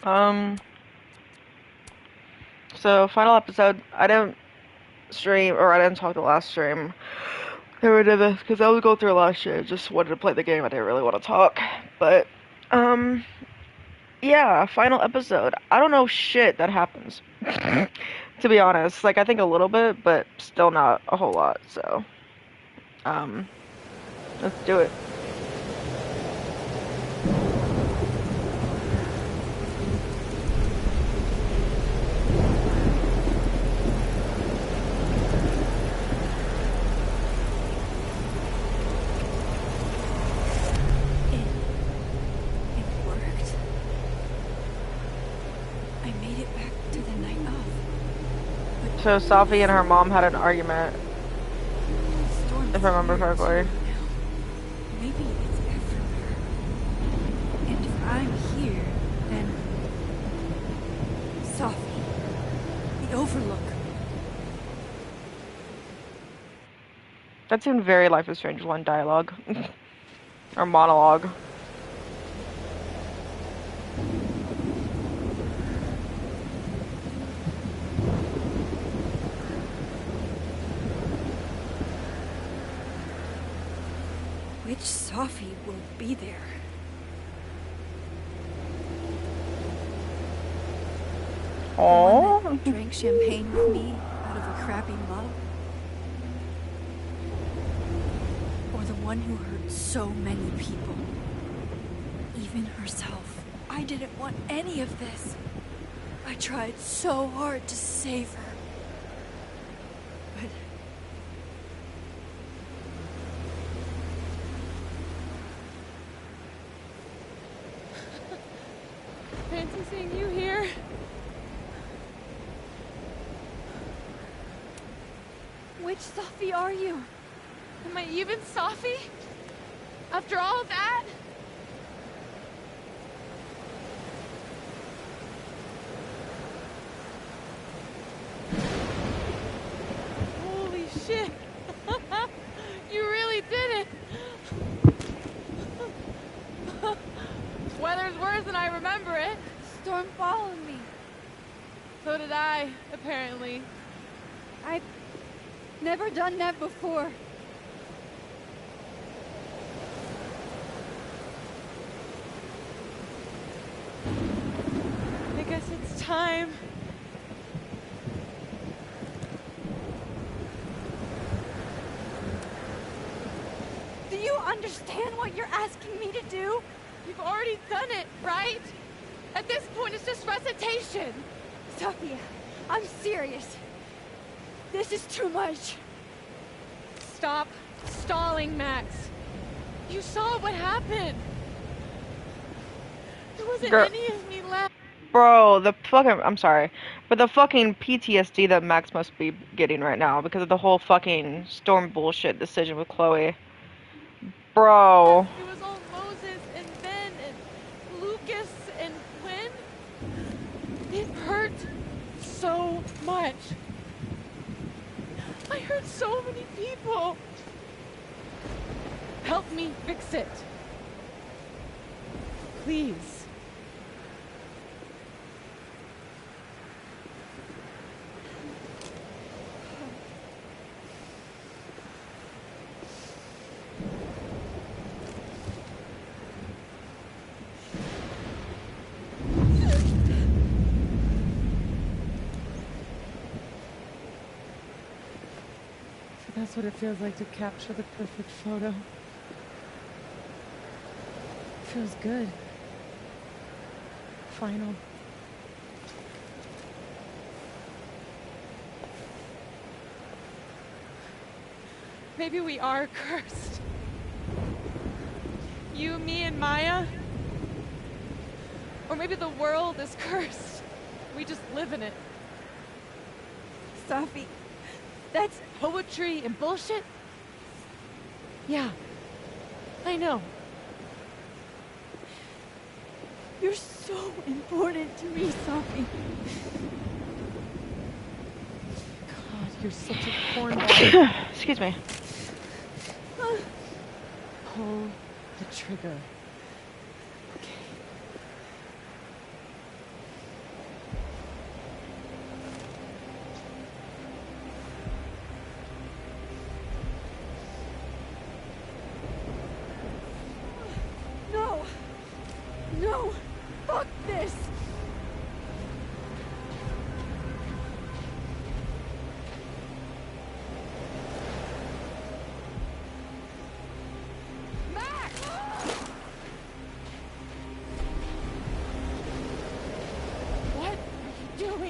Um, so final episode. I didn't stream, or I didn't talk the last stream. Never did this because I was going through a lot of shit. Just wanted to play the game. I didn't really want to talk. But, um, yeah, final episode. I don't know shit that happens. To be honest. Like, I think a little bit, but still not a whole lot. So, um, let's do it. It worked. I made it back to the night of. So, Safi and her mom had an argument, if I remember correctly. Maybe it's everywhere. And if I'm here, then Safi, the Overlook. That seemed very Life is Strange 1 dialogue. Or monologue. Which Safi will be there? Oh, The one that drank champagne with me out of a crappy mug? Or the one who hurt so many people? Even herself. I didn't want any of this. I tried so hard to save her. But... Fancy seeing you here. Which Safi are you? Am I even Safi? After all that? Holy shit! You really did it! Weather's worse than I remember it. Storm followed me. So did I, apparently. I've never done that before. I guess it's time. Do you understand what you're asking me to do? You've already done it, right? At this point, it's just recitation. Sophia, I'm serious. This is too much. Stop stalling, Max. You saw what happened. There wasn't Girl. any of me left. bro, the fucking, I'm sorry, but the fucking PTSD that Max must be getting right now because of the whole fucking Storm bullshit decision with Chloe. Bro. It was all Moses and Ben and Lucas and Quinn. It hurt so much. I hurt so many people. Help me fix it. Please. That's what it feels like to capture the perfect photo. It feels good. Final. Maybe we are cursed. You, me, and Maya. Or maybe the world is cursed. We just live in it. Safi, that's Poetry and bullshit? Yeah. I know. You're so important to me, Safi. God, you're such a cornball. Excuse me. Pull the trigger.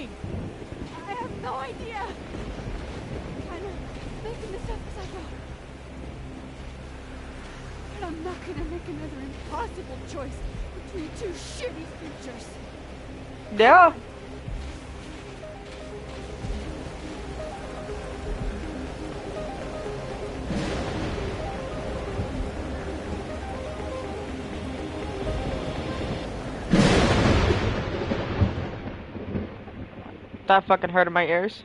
doing? I have no idea. Kind of making this up as I go. But I'm not gonna make another impossible choice between two shitty futures. Yeah. That fucking hurt in my ears.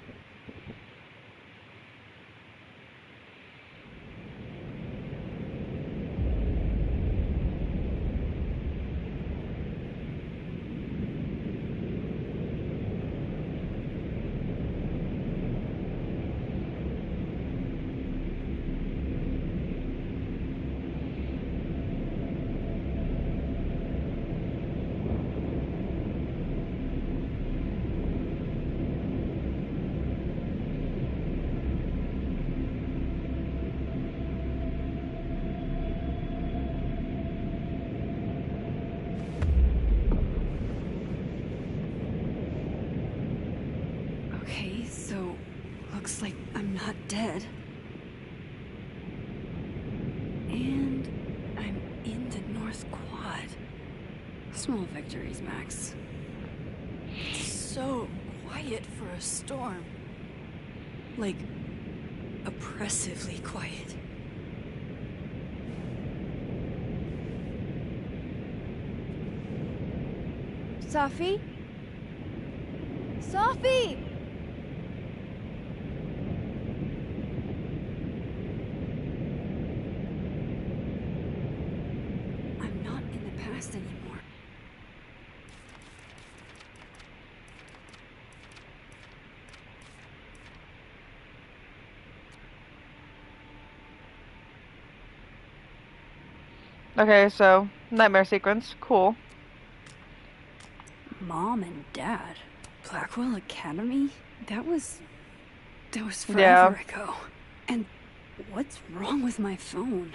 Okay, so looks like I'm not dead. And I'm in the North Quad. Small victories, Max. It's so quiet for a storm. Like, oppressively quiet. Safi? Safi! I'm not in the past anymore. Okay, so nightmare sequence, cool. Mom and Dad? Blackwell Academy? That was Yeah. forever ago. And what's wrong with my phone?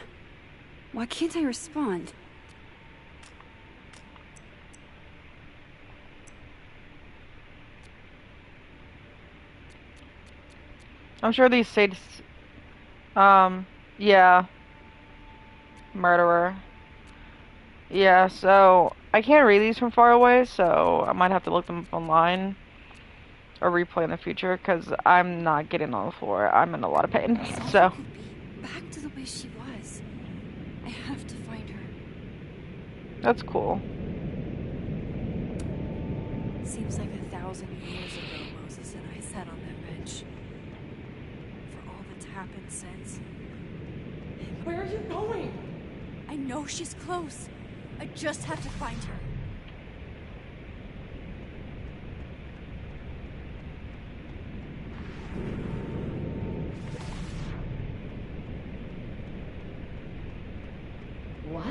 Why can't I respond? I'm sure these say, yeah, murderer. Yeah, so I can't read these from far away, so I might have to look them up online or replay in the future because I'm not getting on the floor. I'm in a lot of pain. Sophie So could be back to the way she was. I have to find her. that's cool. Seems like 1,000 years ago Moses and I sat on that bench. For all that's happened since. Where are you going? I know she's close. I just have to find her. What?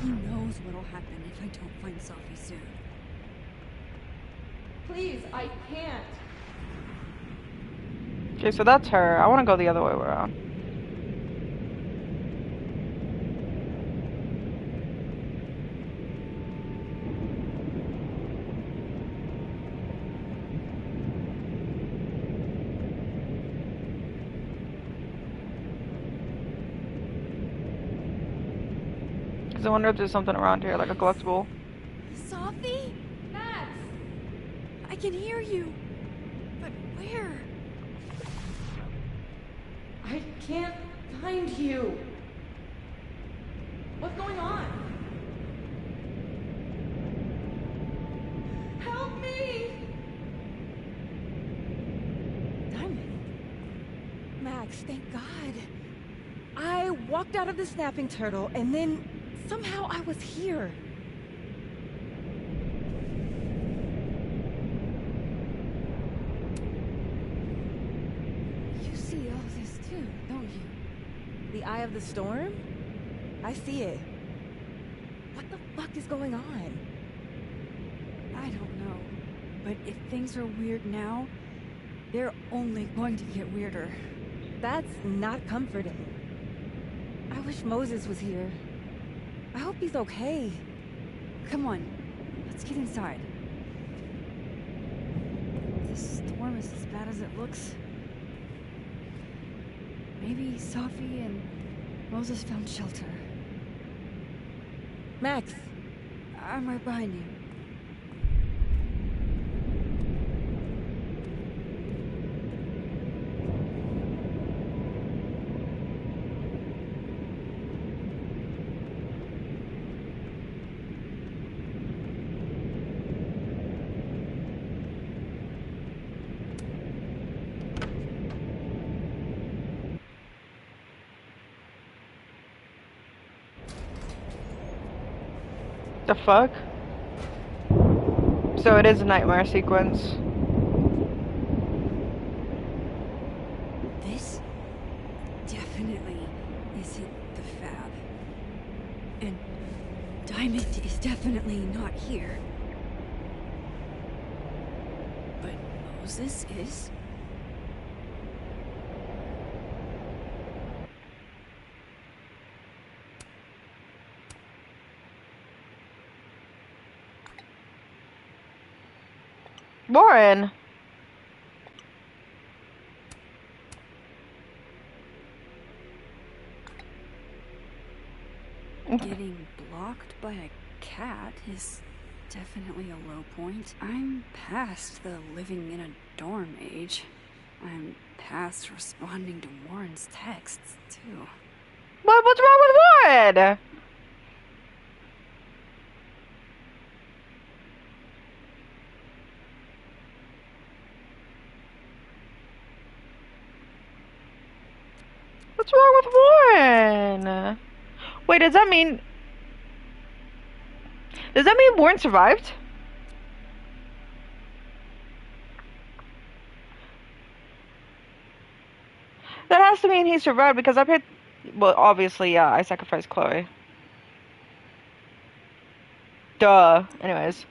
Who knows what'll happen if I don't find Sophie soon. Please, I can't. Okay, so that's her. I want to go the other way around. Because I wonder if there's something around here, like a collectible. Sophie? Max! I can hear you. But where? I can't find you. What's going on? Help me! Diamond. Max, thank God. I walked out of the snapping turtle and then somehow I was here. You see all this too, don't you? The eye of the storm? I see it. What the fuck is going on? I don't know. But if things are weird now, they're only going to get weirder. That's not comforting. I wish Moses was here. I hope he's okay. Come on, let's get inside. This storm is as bad as it looks. Maybe Safi and Moses found shelter. Max, I'm right behind you. The fuck? So it is a nightmare sequence. This definitely isn't the Fab. And Diamond is definitely not here. But Moses is? Lauren! Getting blocked by a cat is definitely a low point. I'm past the living in a dorm age. I'm past responding to Warren's texts, too. What's wrong with Lauren? What's wrong with Warren? Wait, does that mean Warren survived? That has to mean he survived because I paid. Well, obviously, yeah, I sacrificed Chloe. Duh. Anyways.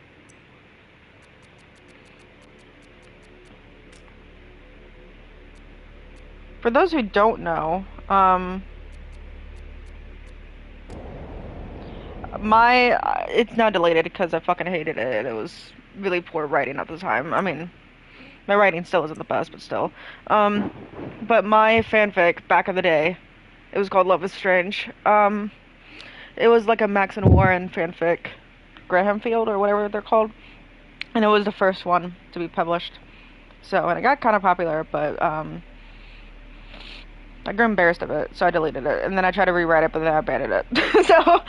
For those who don't know, it's now deleted because I fucking hated it. It was really poor writing at the time. I mean, my writing still isn't the best, but still. But my fanfic back in the day, it was called Love is Strange. It was like a Max and Warren fanfic, Graham Field or whatever they're called, and it was the first one to be published. So, and it got kind of popular, but I grew embarrassed of it, so I deleted it, and then I tried to rewrite it, but then I abandoned it. So,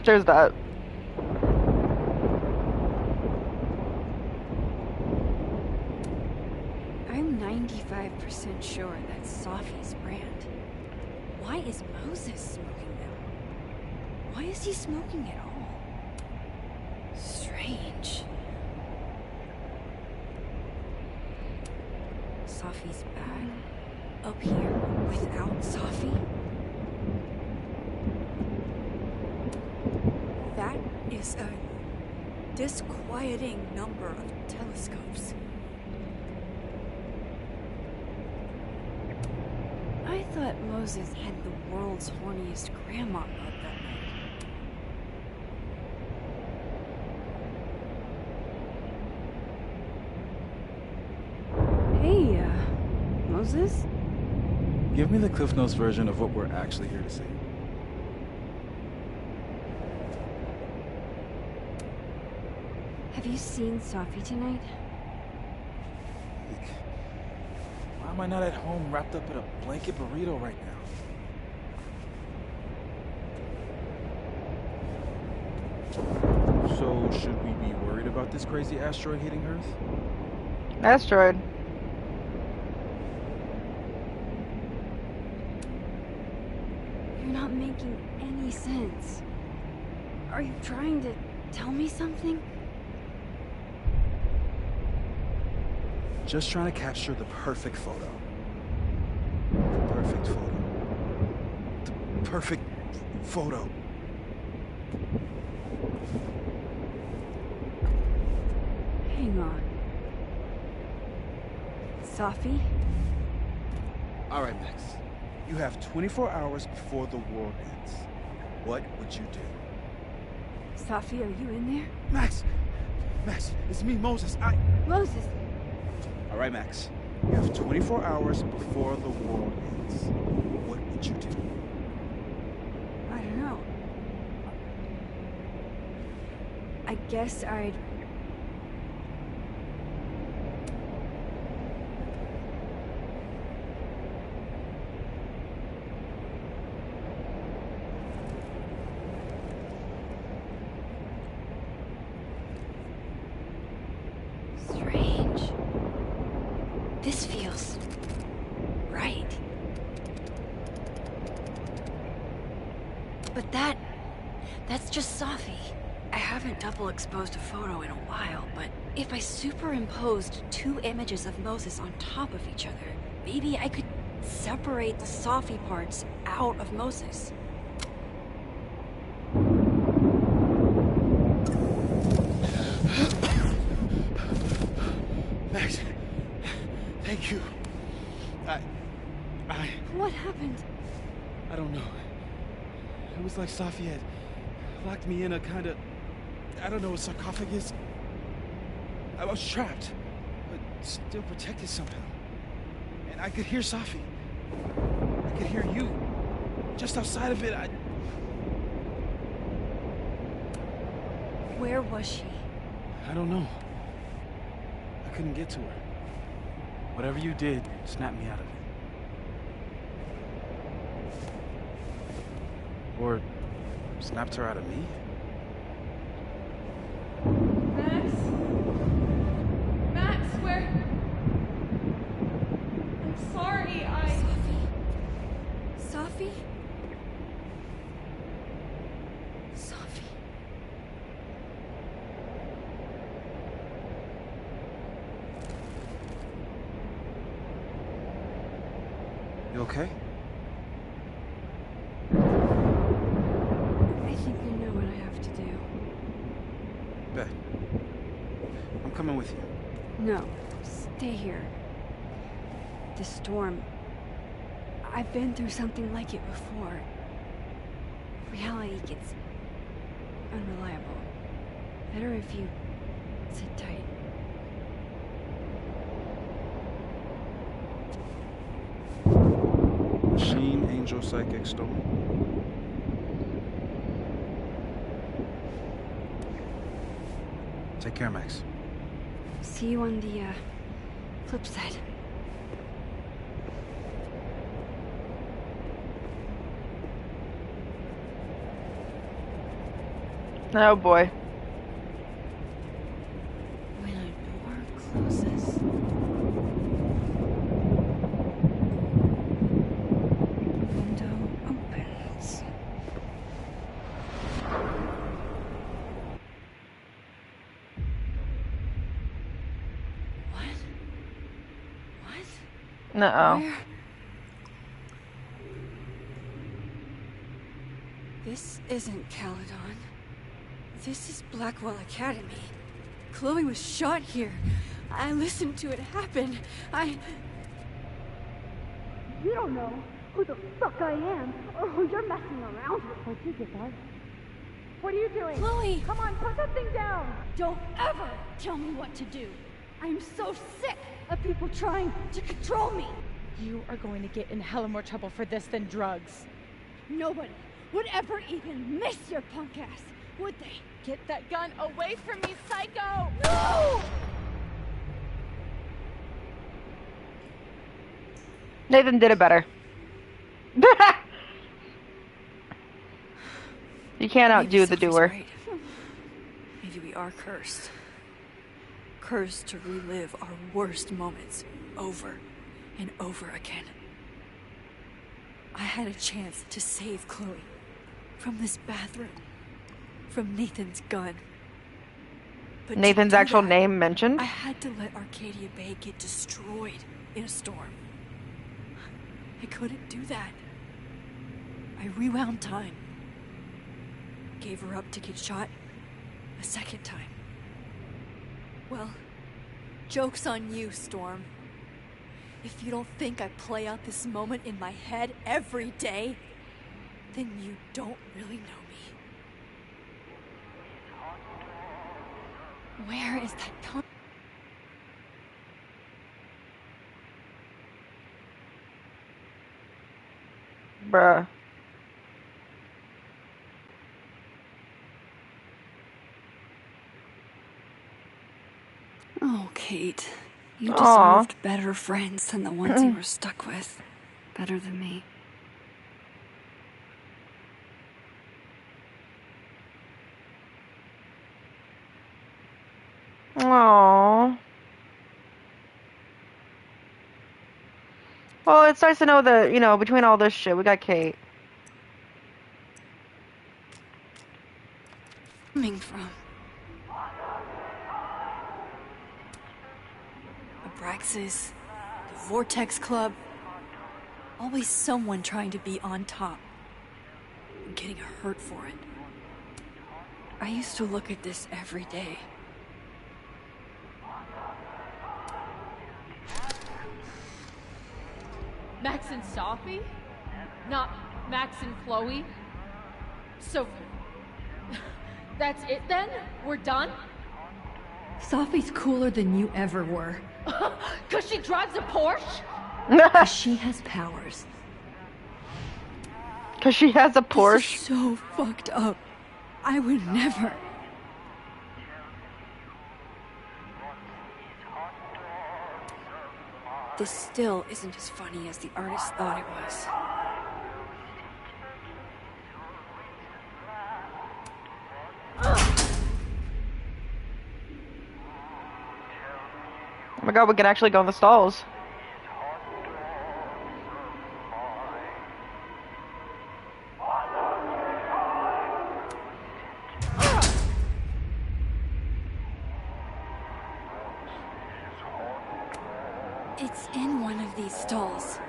there's that. I'm 95% sure that's Safi's brand. Why is Moses smoking them? Why is he smoking at all? Strange. Safi's bag up here without Safi? That is a disquieting number of telescopes. I thought Moses had the world's horniest grandma bug that night. Hey, Moses? Give me the Cliff Notes version of what we're actually here to see. Have you seen Safi tonight? Why am I not at home wrapped up in a blanket burrito right now? So, should we be worried about this crazy asteroid hitting Earth? Asteroid. You're not making any sense. Are you trying to tell me something? Just trying to capture the perfect photo. The perfect photo. The perfect photo. Hang on. Safi? All right, Max. You have 24 hours before the world ends. What would you do? Safi, are you in there? Max! Max, it's me, Moses. Moses! All right, Max. You have 24 hours before the world ends. What would you do? I don't know. I guess I'd... Strange. This feels... right. But that's just Safi. I haven't double exposed a photo in a while, but if I superimposed 2 images of Moses on top of each other, maybe I could separate the Safi parts out of Moses. Max, thank you. What happened? I don't know. It was like Safi had locked me in a kind of, I don't know, a sarcophagus. I was trapped, but still protected somehow. And I could hear Safi. I could hear you. Just outside of it, Where was she? I don't know. I couldn't get to her. Whatever you did snapped me out of it. Or snapped her out of me? Max? Max, where? I'm sorry, Safi? Safi? You okay? I think I know what I have to do. Bet. I'm coming with you. No, stay here. The storm... I've been through something like it before. Reality gets unreliable. Better if you sit tight. Machine, Angel, Psychic, Stolen. Take care, Max. See you on the, flip side. Oh boy. When a door closes, the window opens. What? No. Where? This isn't Caledon. This is Blackwell Academy. Chloe was shot here. I listened to it happen. You don't know who the fuck I am, or who you're messing around with. Where'd you get that? What are you doing? Chloe! Come on, put that thing down! Don't ever tell me what to do. I'm so sick of people trying to control me. You are going to get in hella more trouble for this than drugs. Nobody would ever even miss your punk ass, would they? Get that gun away from me, psycho! No! Nathan did it better. You can't outdo the Sophie's doer. right. Maybe we are cursed. Cursed to relive our worst moments over and over again. I had a chance to save Chloe from this bathroom, from Nathan's gun. But to Nathan's do actual that, name mentioned? I had to let Arcadia Bay get destroyed in a storm. I couldn't do that. I rewound time. Gave her up to get shot a second time. Well, joke's on you, Storm. If you don't think I play out this moment in my head every day, then you don't really know me. Where is that coming? Bruh. Oh, Kate. You Aw. deserved better friends than the ones you were stuck with. Better than me. Aww. Well, it's nice to know that, you know, between all this shit, we got Kate. Coming from Abraxas, the Vortex Club. Always someone trying to be on top and getting hurt for it. I used to look at this every day. Max and Sophie? Not Max and Chloe? So, that's it then? We're done? Sophie's cooler than you ever were. 'Cause she drives a Porsche? She has powers. Because she has a This Porsche. is so fucked up. I would never. This still isn't as funny as the artist thought it was. Oh my god, we can actually go in the stalls. It's in one of these stalls.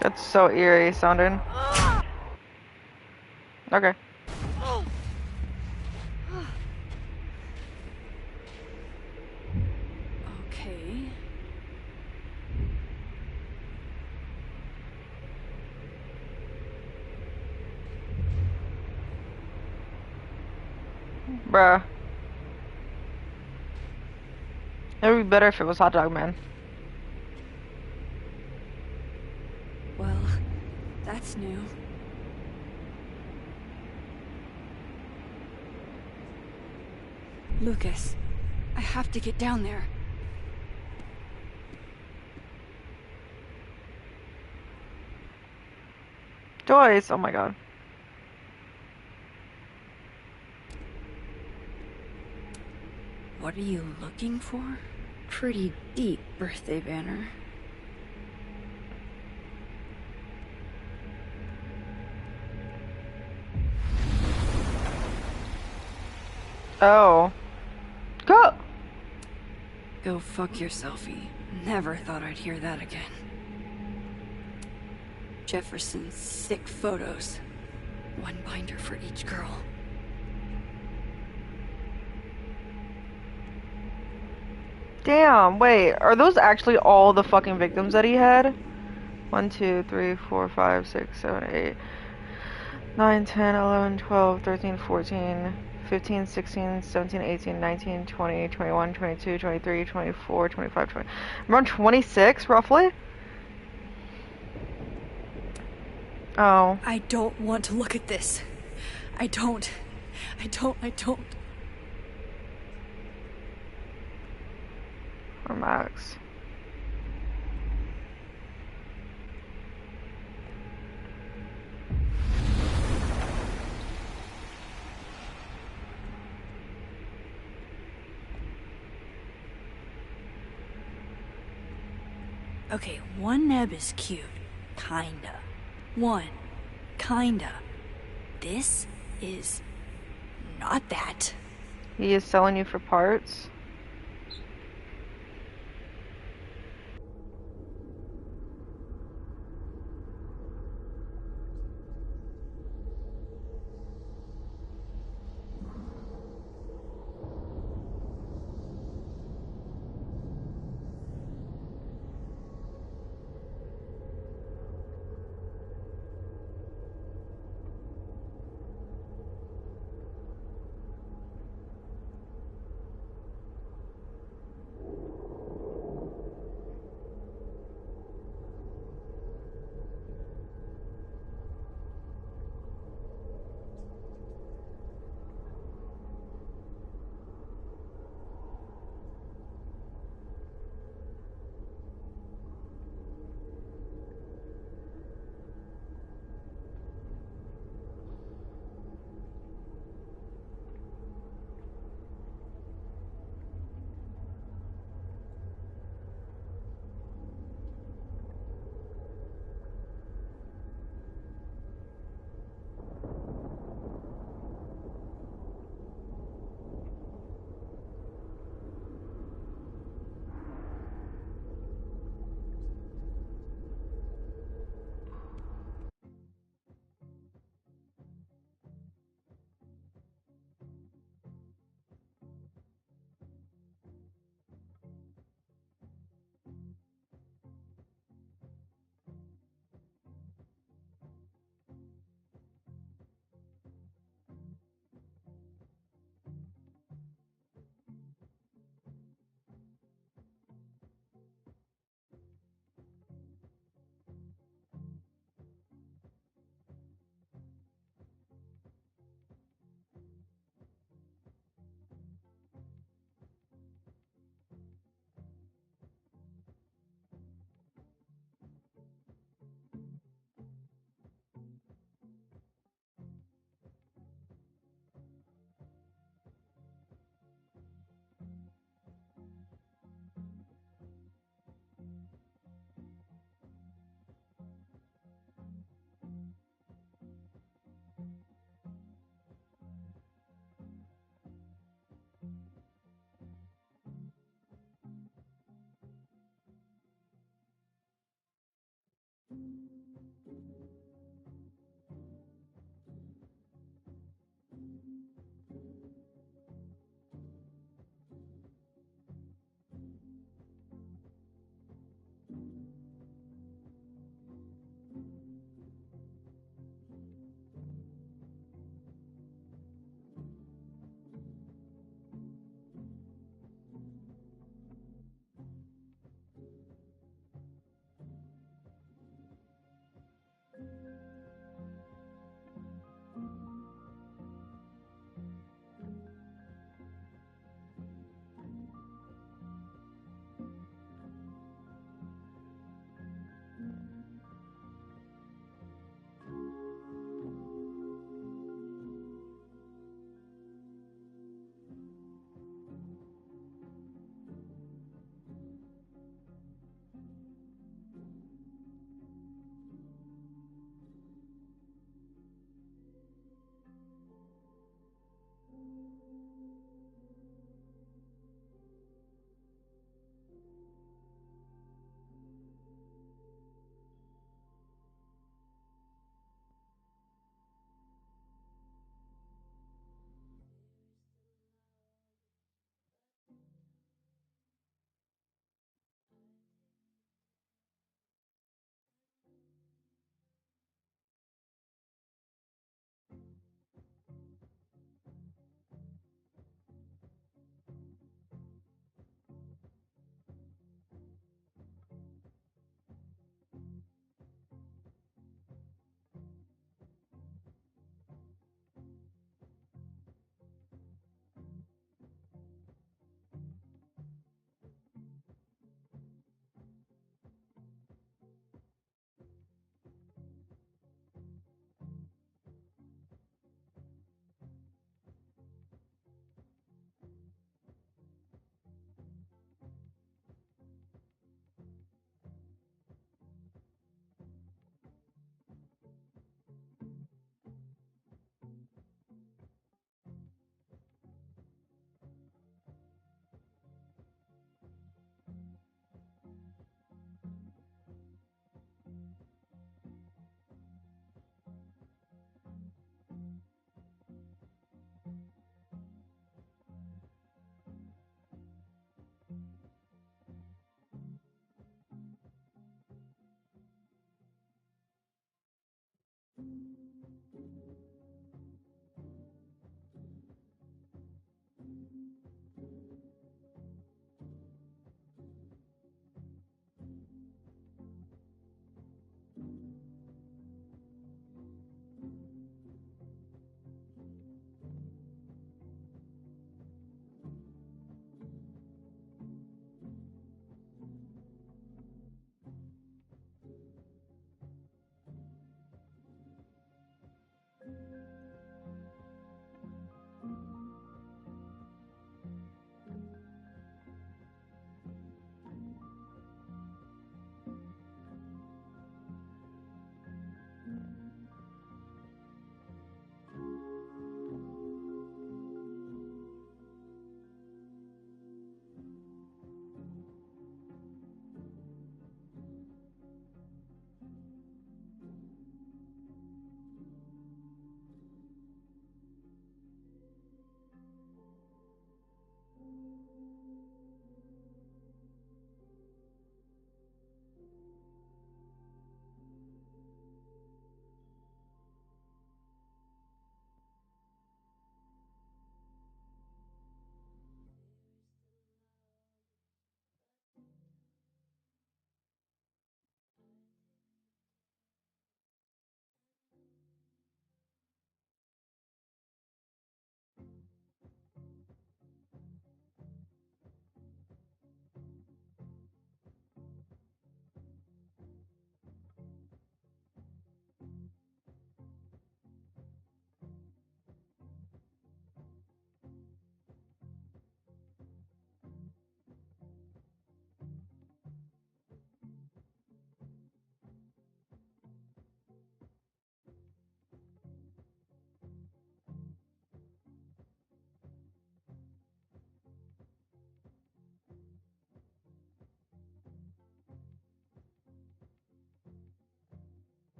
That's so eerie sounding. Okay. Okay. Bruh. It would be better if it was Hot Dog Man. Well, that's new. Lucas, I have to get down there. Joyce, oh my god. What are you looking for? Pretty deep birthday banner. Oh. Go! Go fuck yourselfie. Never thought I'd hear that again. Jefferson's sick photos. One binder for each girl. Damn, wait, are those actually all the fucking victims that he had? 1, 2, 3, 4, 5, 6, 7, 8, 9, 10, 11, 12, 13, 14, 15, 16, 17, 18, 19, 20, 21, 22, 23, 24, 25, 20. Around 26, roughly? Oh. I don't want to look at this. I don't. Or Max. Okay, one neb is cute. Kinda. One. Kinda. This is not that. He is selling you for parts?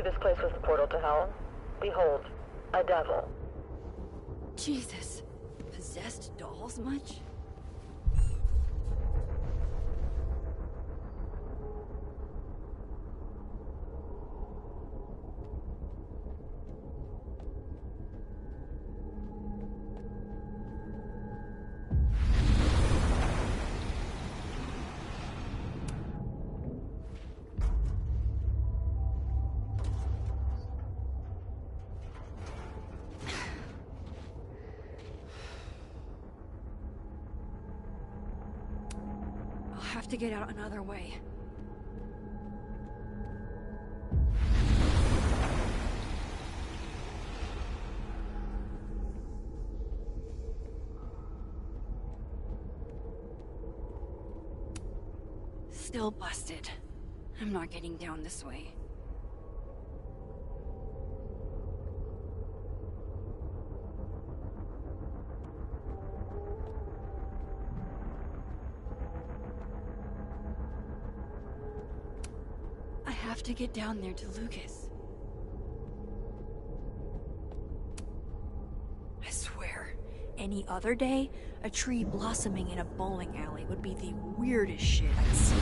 this place was the portal to hell, behold, a devil. Jesus. Possessed dolls much? I'll have to get out another way. Still busted. I'm not getting down this way. I have to get down there to Lucas. I swear, any other day, a tree blossoming in a bowling alley would be the weirdest shit I'd seen.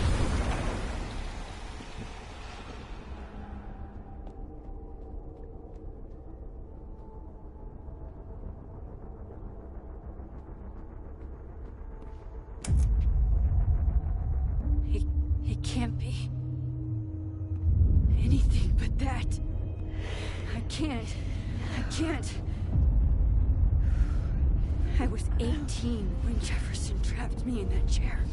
It can't be anything but that. I can't. I was 18 when Jefferson trapped me in that chair.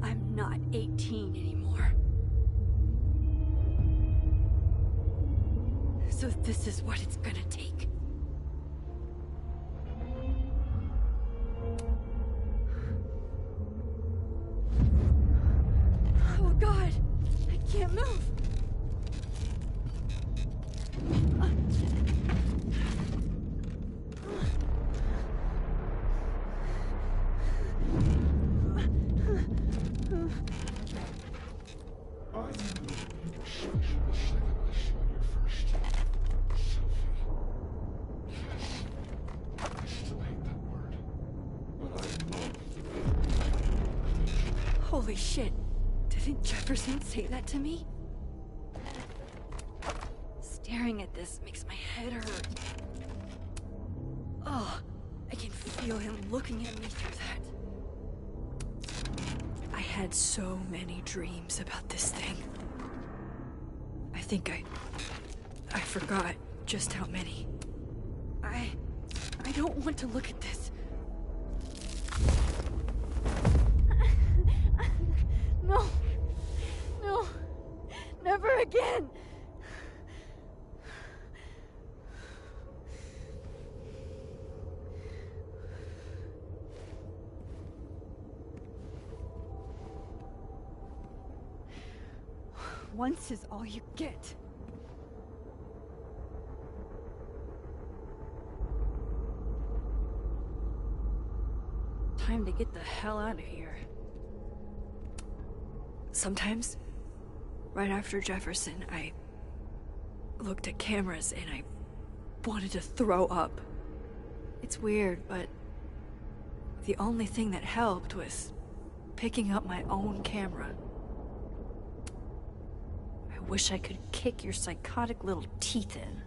I'm not 18 anymore. So this is what it's gonna take. Oh God, I can't move. Holy shit. Didn't Jefferson say that to me? Staring at this makes my head hurt. Oh, I can feel him looking at me through that. I had so many dreams about this thing. I think I forgot just how many. I don't want to look at this. No, never again. Once is all you get. Time to get the hell out of here. Sometimes, right after Jefferson, I looked at cameras and I wanted to throw up. It's weird, but the only thing that helped was picking up my own camera. I wish I could kick your psychotic little teeth in.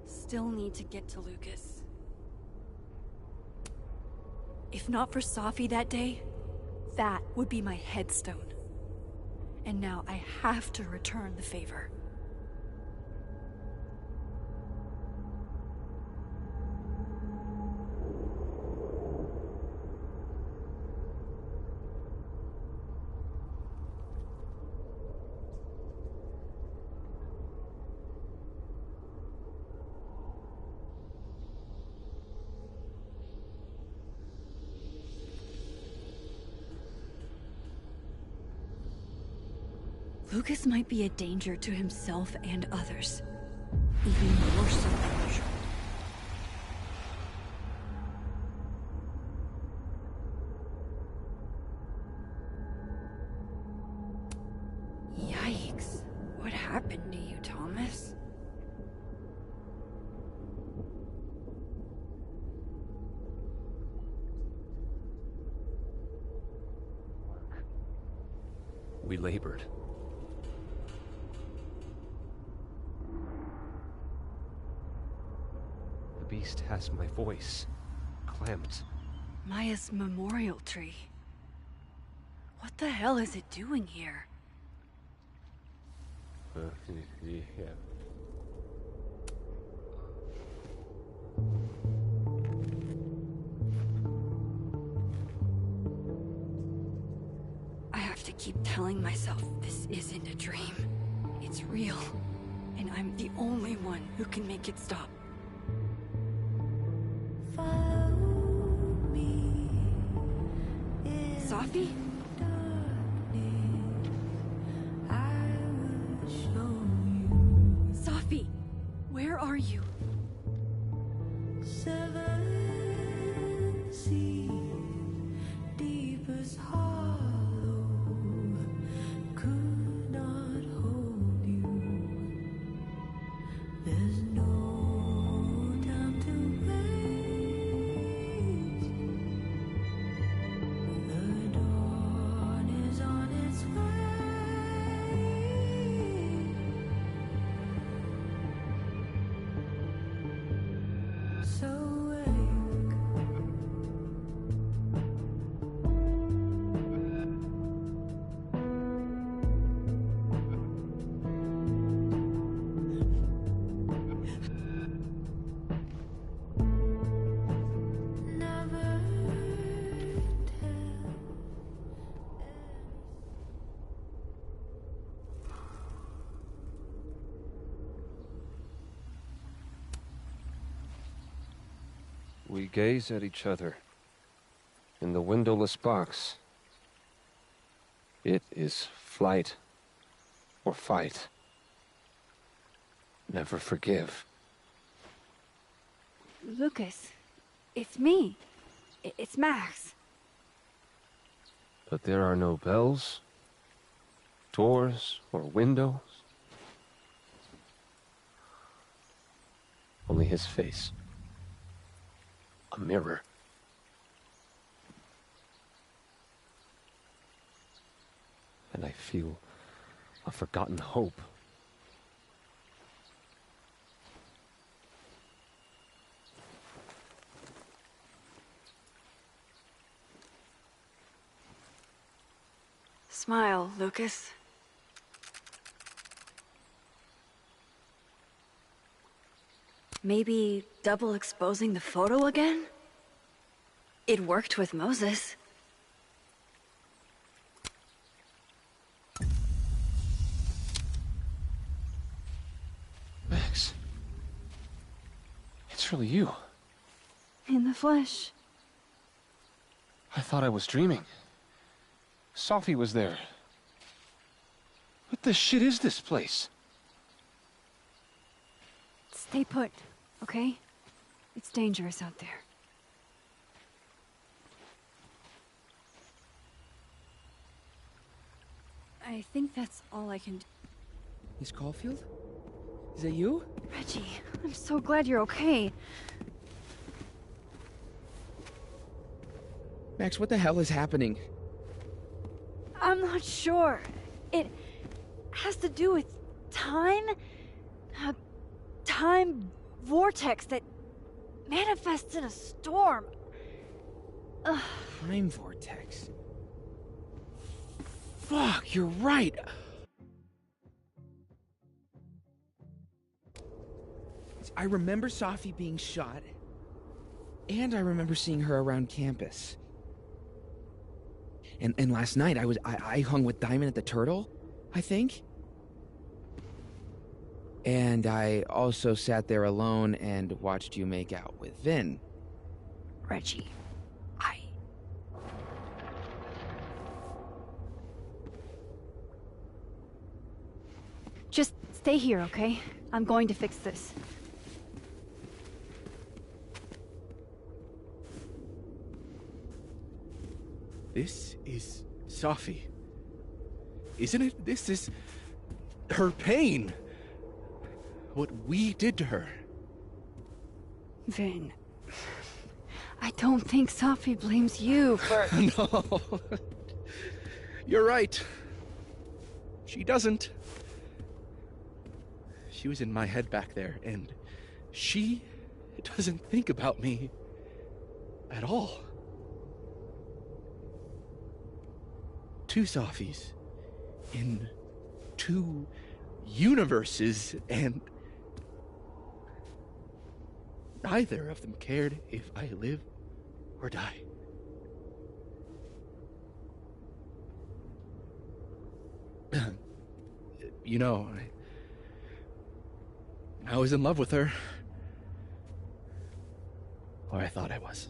Still need to get to Lucas. If not for Safi that day, that would be my headstone. And now I have to return the favor. Lucas might be a danger to himself and others. Even more so than usual. Yikes. What happened to you, Thomas? We labored. The beast has my voice clamped. Maya's memorial tree. What the hell is it doing here? Yeah. I have to keep telling myself this isn't a dream. It's real. And I'm the only one who can make it stop. Safi? Safi, where are you? We gaze at each other in the windowless box. It is flight or fight. Never forgive. Lucas, it's me. It's Max. But there are no bells, doors, or windows. Only his face. A mirror. And I feel a forgotten hope. Smile, Lucas. Maybe double exposing the photo again? It worked with Moses. Max. It's really you. In the flesh. I thought I was dreaming. Safi was there. What the shit is this place? Stay put, okay? It's dangerous out there. I think that's all I can do. Miss Caulfield? Is that you? Reggie, I'm so glad you're okay. Max, what the hell is happening? I'm not sure. It has to do with time? A time vortex that manifests in a storm. Ugh. Time vortex. Fuck, you're right. I remember Safi being shot, and I remember seeing her around campus. And last night I hung with Diamond at the Turtle, I think. And I also sat there alone and watched you make out with Vin. Reggie, Just stay here, okay? I'm going to fix this. This is Safi. Isn't it? This is her pain. What we did to her. Vin, I don't think Safi blames you for... No. You're right. She doesn't. She was in my head back there, and she doesn't think about me at all. Two Safis in two universes, and neither of them cared if I live or die. You know, I was in love with her. Or I thought I was.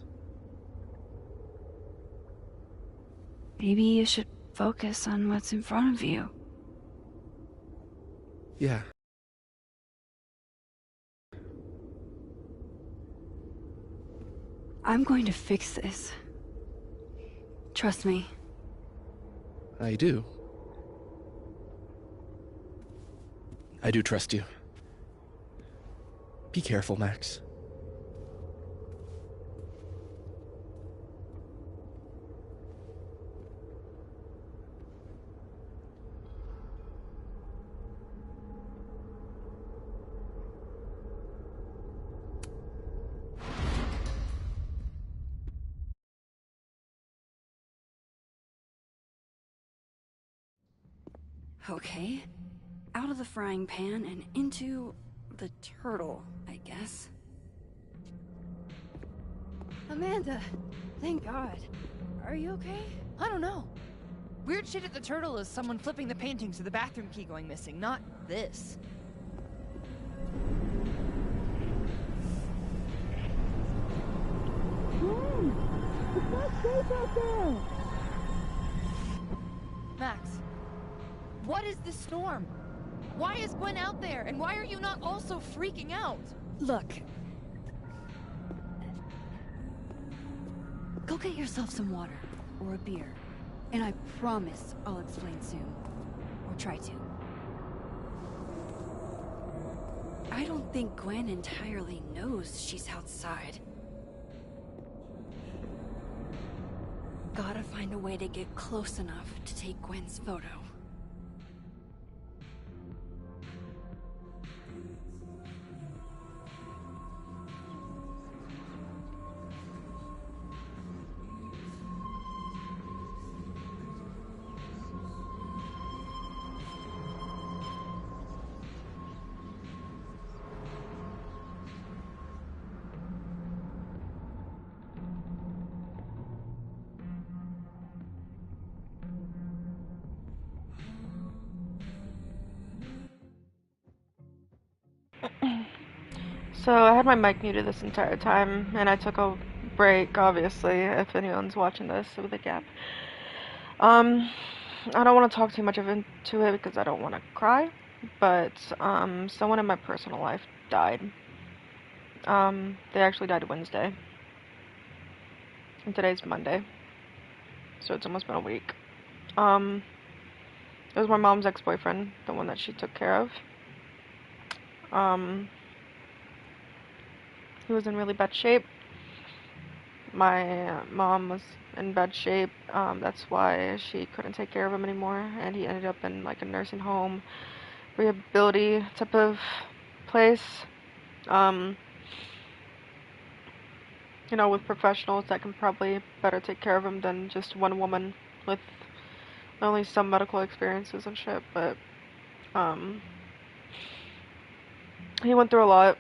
Maybe you should focus on what's in front of you. Yeah. I'm going to fix this. Trust me. I do. I do trust you. Be careful, Max. Okay. Out of the frying pan and into the turtle, I guess. Amanda! Thank God. Are you okay? I don't know. Weird shit at the turtle is someone flipping the paintings or the bathroom key going missing, not this. It's not safe out there! Max, what is this storm? Why is Gwen out there, and why are you not also freaking out? Look. Go get yourself some water, or a beer. And I promise I'll explain soon. Or try to. I don't think Gwen entirely knows she's outside. Gotta find a way to get close enough to take Gwen's photo. So I had my mic muted this entire time, and I took a break, obviously, if anyone's watching this with a gap. I don't want to talk too much into it because I don't want to cry, but someone in my personal life died. They actually died Wednesday, and today's Monday, so it's almost been a week. It was my mom's ex-boyfriend, the one that she took care of. He was in really bad shape. My mom was in bad shape. That's why she couldn't take care of him anymore, and he ended up in like a nursing home, rehabilitation type of place. You know, with professionals that can probably better take care of him than just one woman with only some medical experiences and shit. But he went through a lot.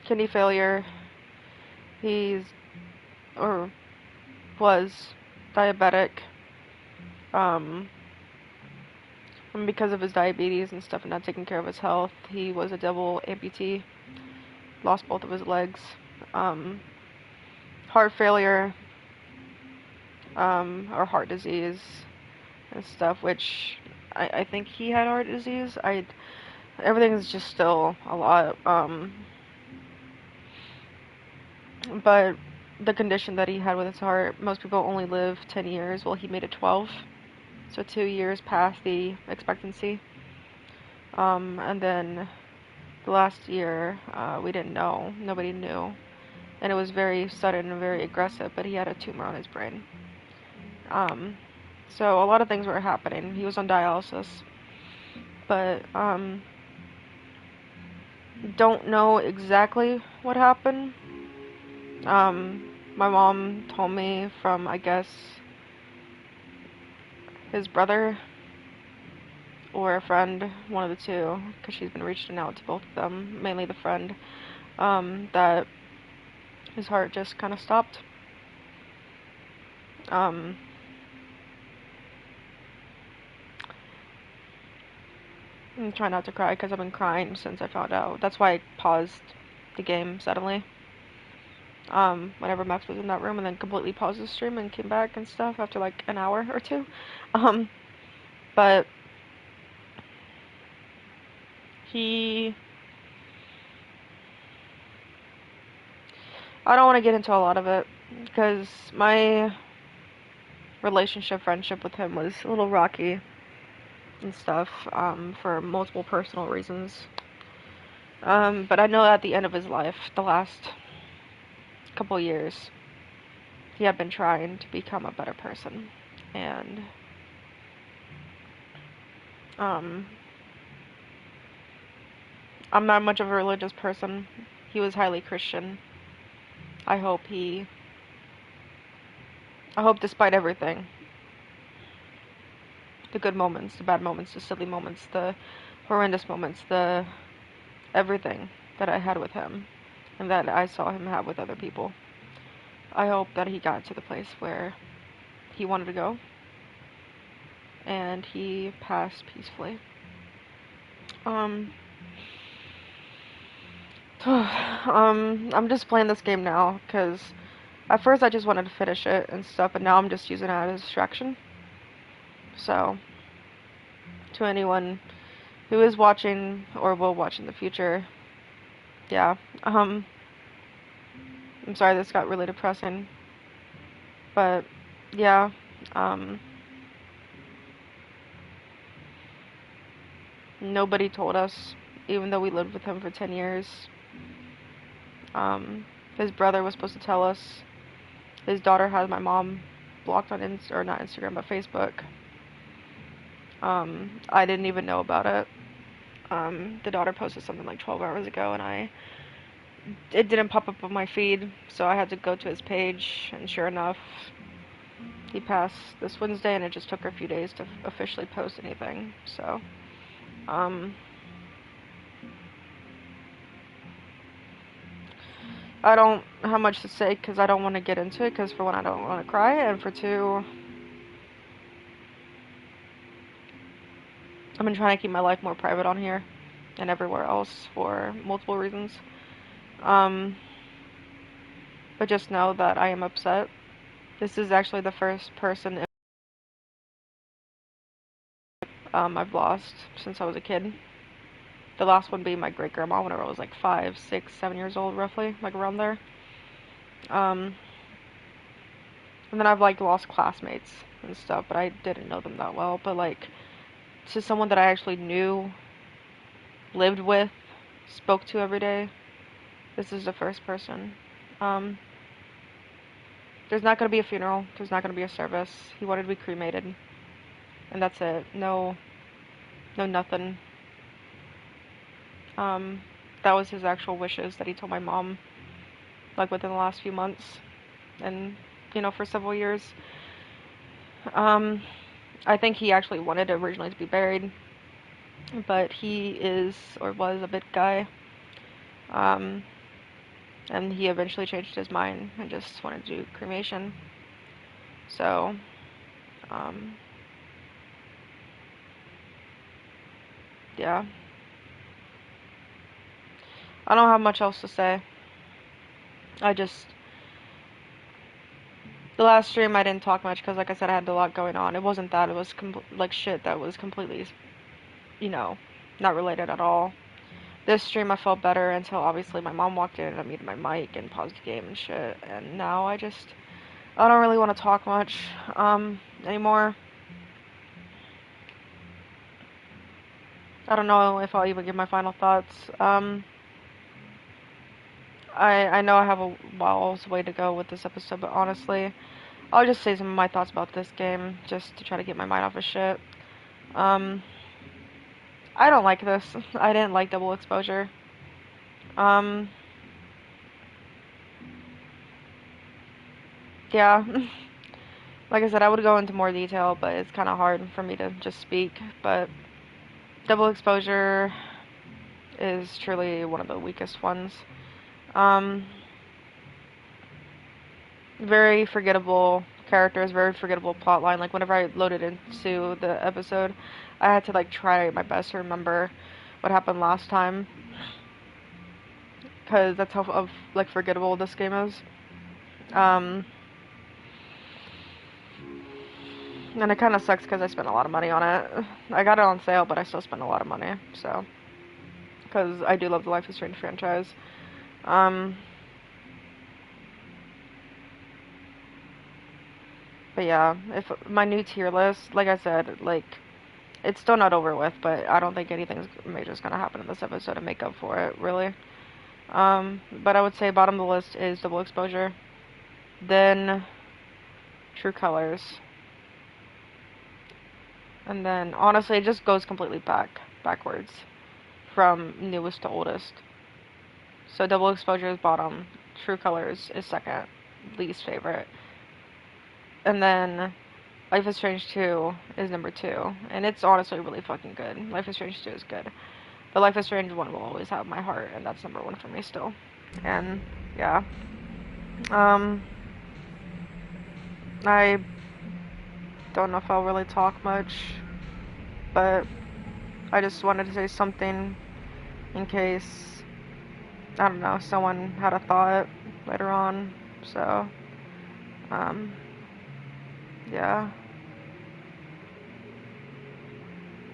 Kidney failure. Was diabetic. And because of his diabetes and stuff and not taking care of his health, he was a double amputee. Lost both of his legs. Heart failure, or heart disease, and stuff, which I think he had heart disease. Everything is just still a lot. But the condition that he had with his heart, most people only live 10 years. Well, he made it 12, so 2 years past the expectancy. And then the last year, we didn't know. Nobody knew. And it was very sudden and very aggressive, but he had a tumor on his brain. So a lot of things were happening. He was on dialysis. But, don't know exactly what happened. My mom told me from, I guess, his brother or a friend, one of the two, because she's been reaching out to both of them, mainly the friend, that his heart just kind of stopped. I'm trying not to cry because I've been crying since I found out. That's why I paused the game suddenly. Whenever Max was in that room, and then completely paused the stream and came back and stuff after like an hour or two. But I don't want to get into a lot of it because my friendship with him was a little rocky and stuff, for multiple personal reasons. But I know at the end of his life, the last couple years, he had been trying to become a better person. And, I'm not much of a religious person. He was highly Christian. I hope despite everything, the good moments, the bad moments, the silly moments, the horrendous moments, the everything that I had with him and that I saw him have with other people, I hope that he got to the place where he wanted to go and he passed peacefully. I'm just playing this game now because at first I just wanted to finish it and stuff, but now I'm just using it as a distraction. So, to anyone who is watching or will watch in the future, yeah, I'm sorry this got really depressing, but yeah, nobody told us, even though we lived with him for 10 years. His brother was supposed to tell us. His daughter has my mom blocked on or not Instagram, but Facebook. I didn't even know about it. The daughter posted something like 12 hours ago, and it didn't pop up on my feed, so I had to go to his page, and sure enough, he passed this Wednesday, and it just took her a few days to officially post anything, so, I don't have much to say, because I don't want to get into it, because for one, I don't want to cry, and for two, I've been trying to keep my life more private on here, and everywhere else, for multiple reasons, but just know that I am upset. This is actually the first person I've lost since I was a kid. The last one being my great-grandma whenever I was like 5, 6, 7 years old, roughly, like around there. And then I've like lost classmates and stuff, but I didn't know them that well. But like, to someone that I actually knew, lived with, spoke to every day, this is the first person. There's not going to be a funeral. There's not going to be a service. He wanted to be cremated. And that's it. No nothing. That was his actual wishes that he told my mom, like within the last few months. And, for several years. I think he actually wanted originally to be buried. But he is, or was, a bit guy. And he eventually changed his mind and just wanted to do cremation. So, yeah. I don't have much else to say. The last stream I didn't talk much because, like I said, I had a lot going on. It wasn't that. It was like shit that was completely, you know, not related at all. This stream I felt better until obviously my mom walked in and I muted my mic and paused the game and shit. And now I don't really want to talk much anymore. I don't know if I'll even give my final thoughts. I know I have a while's way to go with this episode, but honestly, I'll just say some of my thoughts about this game, just to try to get my mind off of shit. I don't like this. I didn't like Double Exposure. Yeah. Like I said, I would go into more detail, but it's kind of hard for me to just speak. But Double Exposure is truly one of the weakest ones. Very forgettable characters, very forgettable plotline. Like, whenever I loaded into the episode, I had to, like, try my best to remember what happened last time. Because that's how, like, forgettable this game is. And it kind of sucks because I spent a lot of money on it. I got it on sale, but I still spent a lot of money, so. Because I do love the Life is Strange franchise. But yeah, if my new tier list, like I said, like, it's still not over with, but I don't think anything major is gonna happen in this episode to make up for it, really. But I would say bottom of the list is Double Exposure, then True Colors, and then honestly, it just goes completely backwards from newest to oldest. So Double Exposure is bottom, True Colors is second, least favorite. And then Life is Strange 2 is number 2, and it's honestly really fucking good. Life is Strange 2 is good. But Life is Strange 1 will always have my heart, and that's number 1 for me still. And, yeah. I don't know if I'll really talk much, but I just wanted to say something in case, I don't know, someone had a thought later on, so, yeah.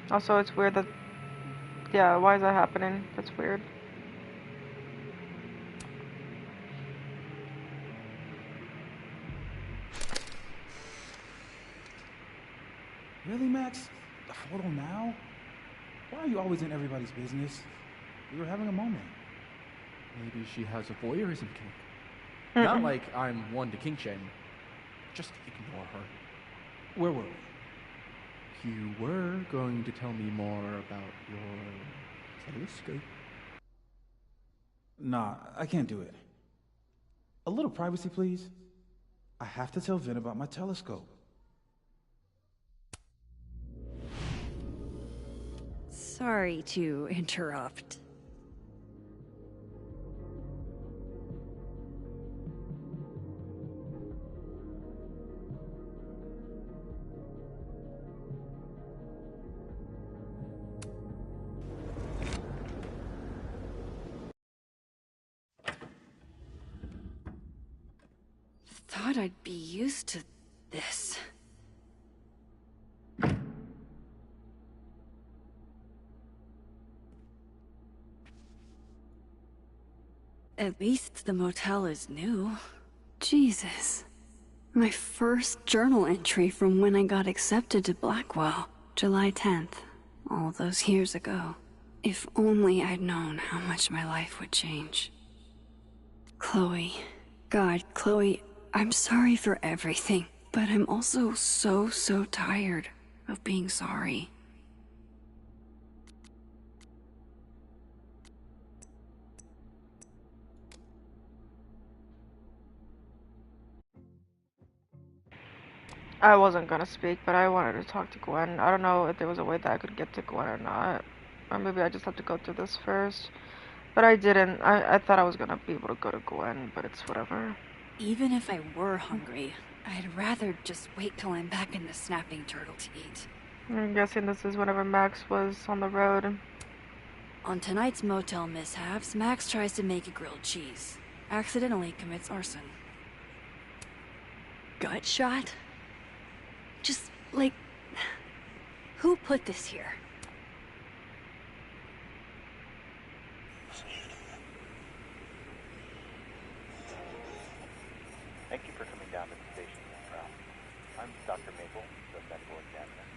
Also, it's weird that, yeah, why is that happening? That's weird. Really, Max? A photo now? Why are you always in everybody's business? We were having a moment. Maybe she has a voyeurism kink. Not like I'm one to kink shame. Just ignore her. Where were we? You were going to tell me more about your telescope. Nah, I can't do it. A little privacy, please. I have to tell Vin about my telescope. Sorry to interrupt. Thought I'd be used to this. At least the motel is new. Jesus. My first journal entry from when I got accepted to Blackwell. July 10th. All those years ago. If only I'd known how much my life would change. Chloe. God, Chloe, I'm sorry for everything. But I'm also so tired of being sorry. I wasn't gonna speak, but I wanted to talk to Gwen. I don't know if there was a way that I could get to Gwen or not. Or maybe I just have to go through this first. But I didn't. I thought I was gonna be able to go to Gwen, but it's whatever. Even if I were hungry, I'd rather just wait till I'm back in the Snapping Turtle to eat. I'm guessing this is whenever Max was on the road. On tonight's motel mishaps, Max tries to make a grilled cheese. Accidentally commits arson. gut shot? Just, like... Who put this here? Thank you for coming down to the station, Miss Brown. I'm Dr. Maple, the medical examiner.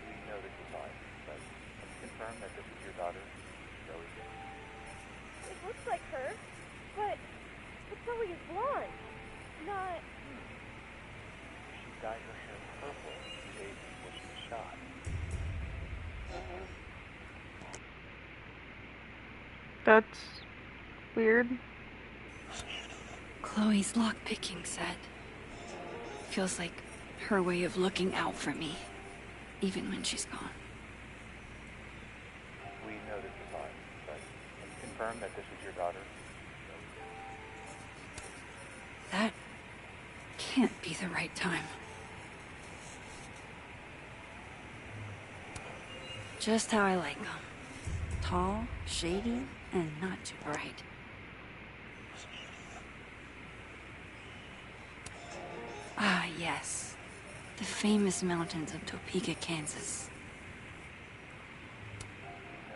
We know this is odd, but can you confirm that this is your daughter, Zoe? It looks like her, but Zoe is blonde. Not... She dyed her hair purple 2 days before she was shot. That's weird. Chloe's lockpicking set. Feels like her way of looking out for me, even when she's gone. We know this is odd, but can you confirm that this is your daughter, Zoe? That can't be the right time. Just how I like them. Tall, shady, and not too bright. Ah, yes. The famous mountains of Topeka, Kansas.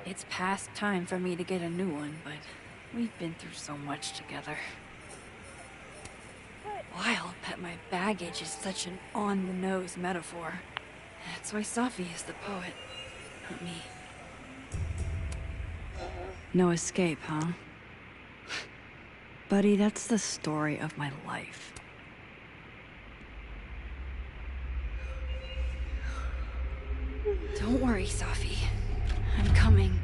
It's past time for me to get a new one, but we've been through so much together. Wild that my baggage is such an on-the-nose metaphor. That's why Safi is the poet, not me. No escape, huh? Buddy, that's the story of my life. Don't worry, Safi. I'm coming.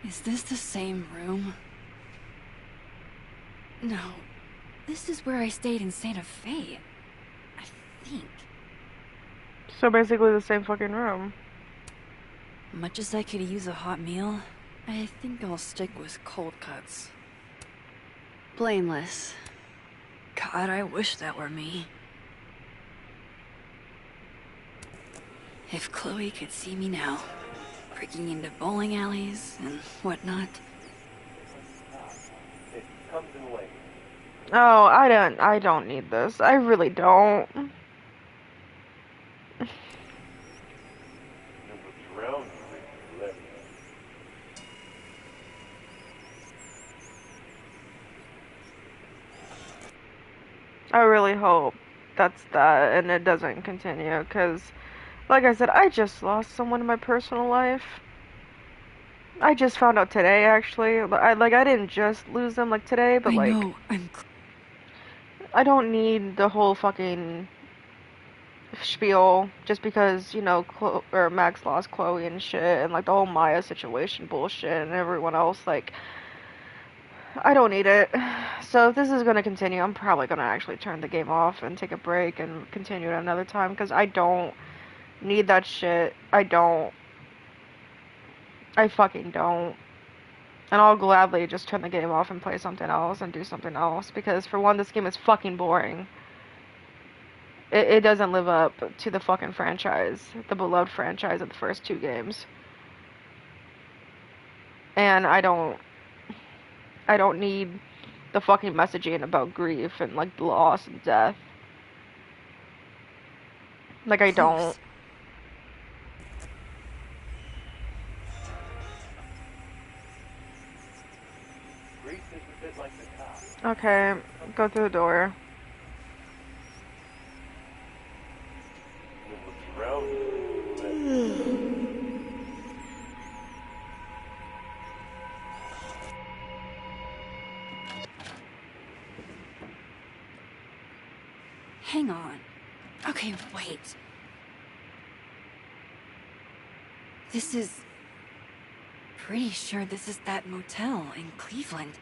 Is this the same room? No. This is where I stayed in Santa Fe. I think. So basically the same fucking room. Much as I could use a hot meal, I think I'll stick with cold cuts. Blameless. God, I wish that were me. If Chloe could see me now, breaking into bowling alleys and whatnot. It comes in waves. Oh, I don't need this. I really don't. I really hope that's that and it doesn't continue, because, like I said, I just lost someone in my personal life. I just found out today, actually. I didn't just lose them, like, today, but, I know, I don't need the whole fucking spiel just because, you know, Max lost Chloe and shit, and, like, the whole Maya situation bullshit, and everyone else, like... I don't need it. So if this is going to continue, I'm probably going to actually turn the game off and take a break and continue it another time, because I don't need that shit. I don't. I fucking don't. And I'll gladly just turn the game off and play something else and do something else, because for one, this game is fucking boring. It doesn't live up to the fucking franchise, the beloved franchise of the first 2 games. And I don't need the fucking messaging about grief and, like, loss and death. Like, I don't. Grief is a bit like the cop. Okay, go through the door. Hang on. Okay, wait. This is... Pretty sure this is that motel in Cleveland.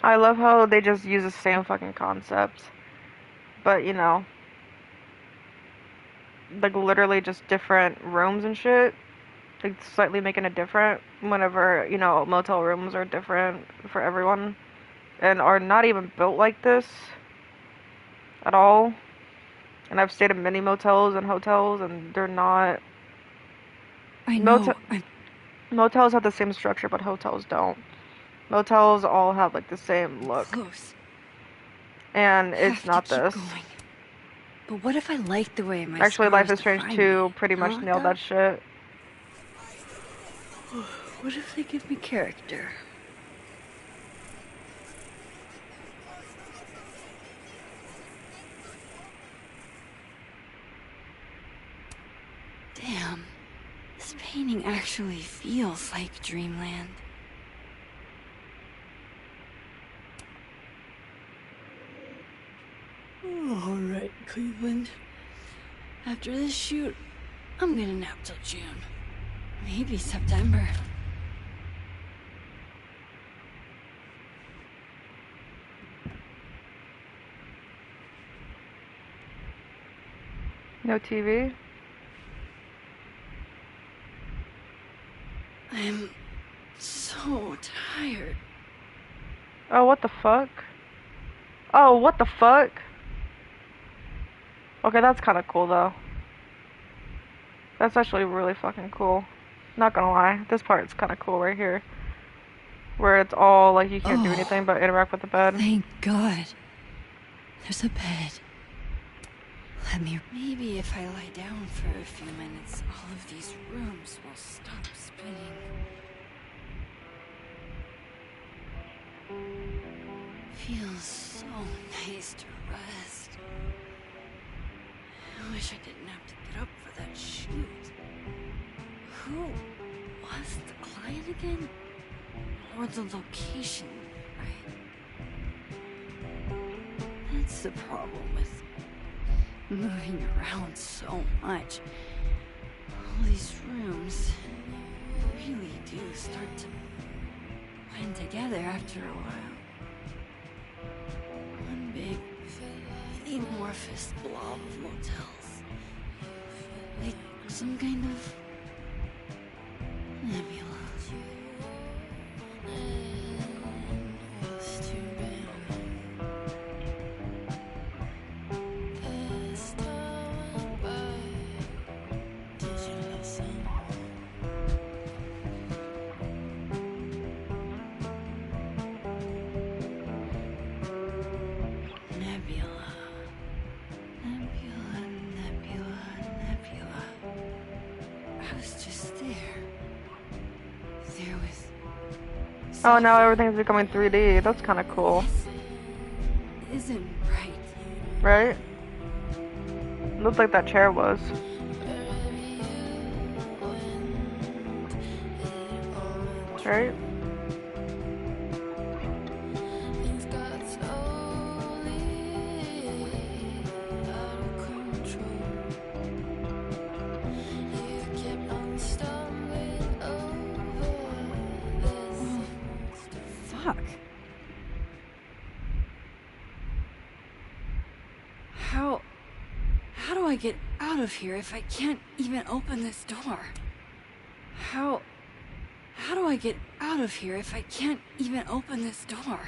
I love how they just use the same fucking concept. But, you know... like, literally just different rooms and shit. Like, slightly making it different whenever, you know, motel rooms are different for everyone. And are not even built like this. At all. And I've stayed in many motels and hotels, and they're not... I know, Motels have the same structure, but hotels don't. Motels all have, like, the same look. Close. And it's not keep this. going. But what if I like the way my Actually, Life scars is Strange define 2 me? pretty much Huh, nailed Doc? that shit. What if they give me character? Damn. This painting actually feels like dreamland. Alright, Cleveland. After this shoot, I'm gonna nap till June. Maybe September. No TV? I'm so tired. Oh, what the fuck? Oh, what the fuck? Okay, that's kind of cool, though. That's actually really fucking cool. Not gonna lie. This part's kind of cool right here. Where it's all, like, you can't do anything but interact with the bed. Thank God. There's a bed. Maybe if I lie down for a few minutes, all of these rooms will stop spinning. Feels so nice to rest. I wish I didn't have to get up for that shoot. Who was the client again? Or the location, right? That's the problem with moving around so much. All these rooms really do start to blend together after a while. One big, amorphous blob of motels. Like some kind of nebula. Oh, now everything's becoming 3D. That's kind of cool. Isn't right. Right? Looks like that chair was. Right? How do I get out of here if I can't even open this door? How do I get out of here if I can't even open this door?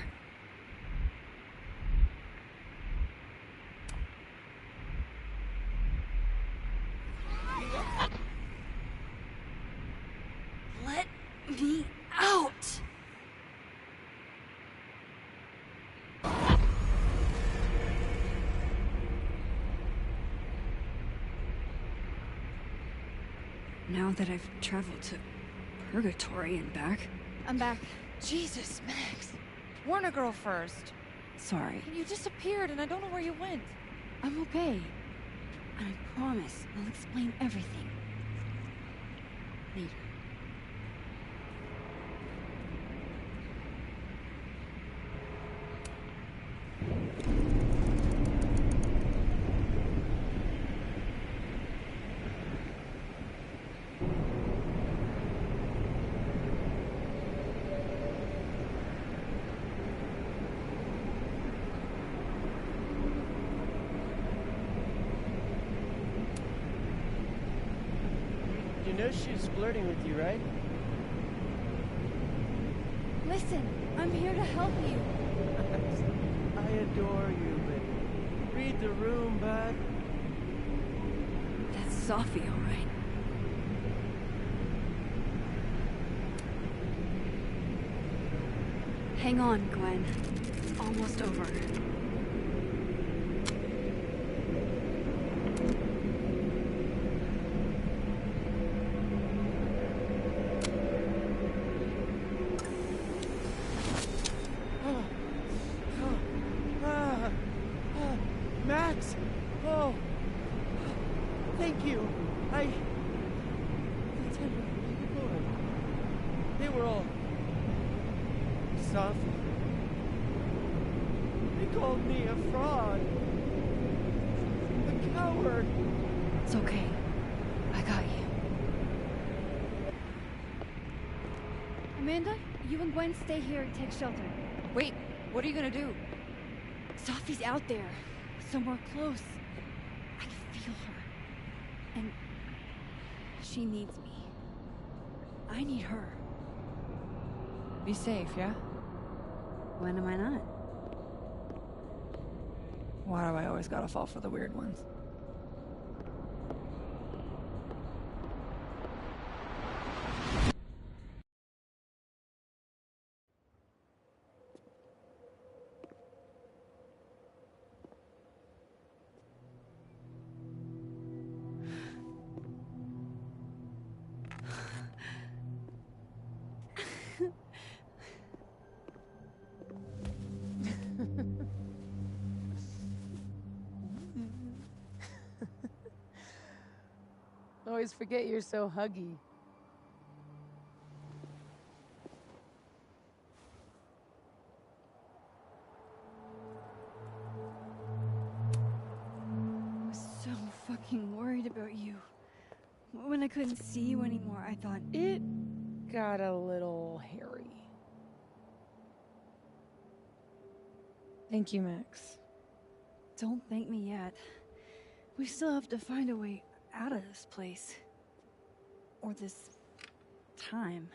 Let me out! Now that I've traveled to Purgatory and back. I'm back. Jesus, Max. Warn a girl first. Sorry. You disappeared and I don't know where you went. I'm okay. And I promise I'll explain everything. Later. You know she's flirting with you, right? Listen, I'm here to help you. I adore you, but read the room, bud. That's Sophie, all right. Hang on, Gwen. Almost over. Sophie. They called me a fraud. A coward. It's okay. I got you. Amanda, you and Gwen stay here and take shelter. Wait, what are you gonna do? Sophie's out there, somewhere close. I can feel her. And she needs me. I need her. Be safe, yeah? When am I not? Why do I always gotta fall for the weird ones? Always forget you're so huggy. I was so fucking worried about you. When I couldn't see you anymore, I thought... It got a little hairy. Thank you, Max. Don't thank me yet. We still have to find a way out of this place. Or this time.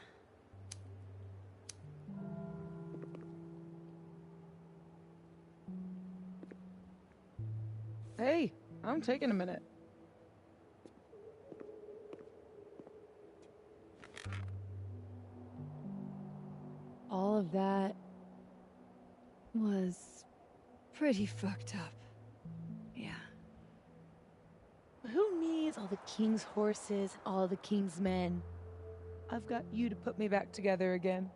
Hey, I'm taking a minute. All of that was pretty fucked up. Yeah. Who needs all the king's horses and all the king's men? I've got you to put me back together again.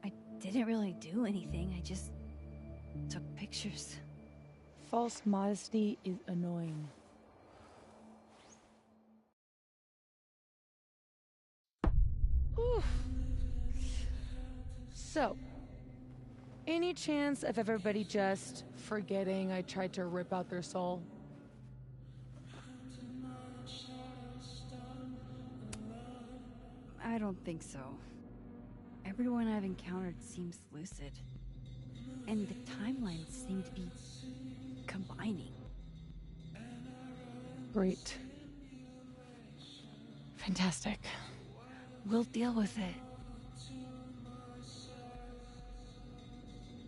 I didn't really do anything. I just took pictures. False modesty is annoying. Oof. So, any chance of everybody just forgetting I tried to rip out their soul? I don't think so. Everyone I've encountered seems lucid. And the timelines seem to be combining. Great. Fantastic. We'll deal with it.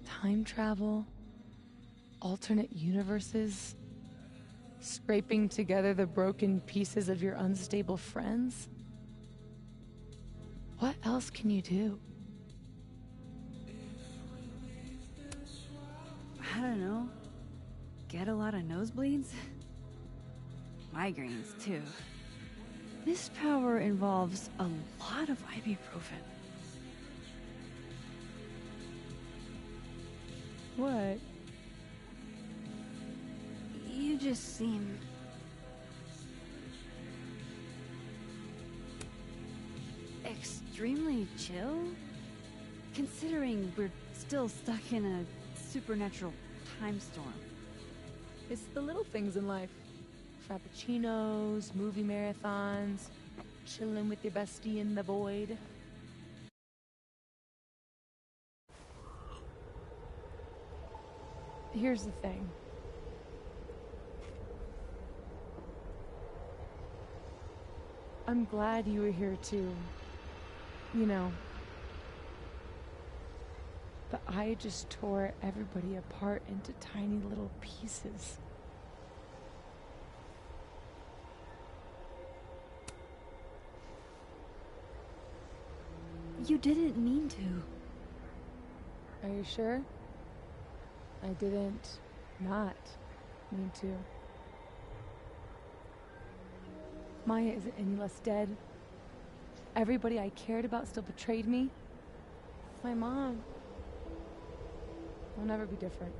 Time travel, alternate universes, scraping together the broken pieces of your unstable friends. What else can you do? I don't know. Get a lot of nosebleeds? Migraines, too. This power involves a lot of ibuprofen. What? You just seem... extremely chill? Considering we're still stuck in a supernatural time storm. It's the little things in life. Frappuccinos, movie marathons, chilling with your bestie in the void. Here's the thing. I'm glad you were here too. You know. But I just tore everybody apart into tiny little pieces. You didn't mean to. Are you sure? I didn't not mean to. Maya isn't any less dead. Everybody I cared about still betrayed me. My mom will never be different.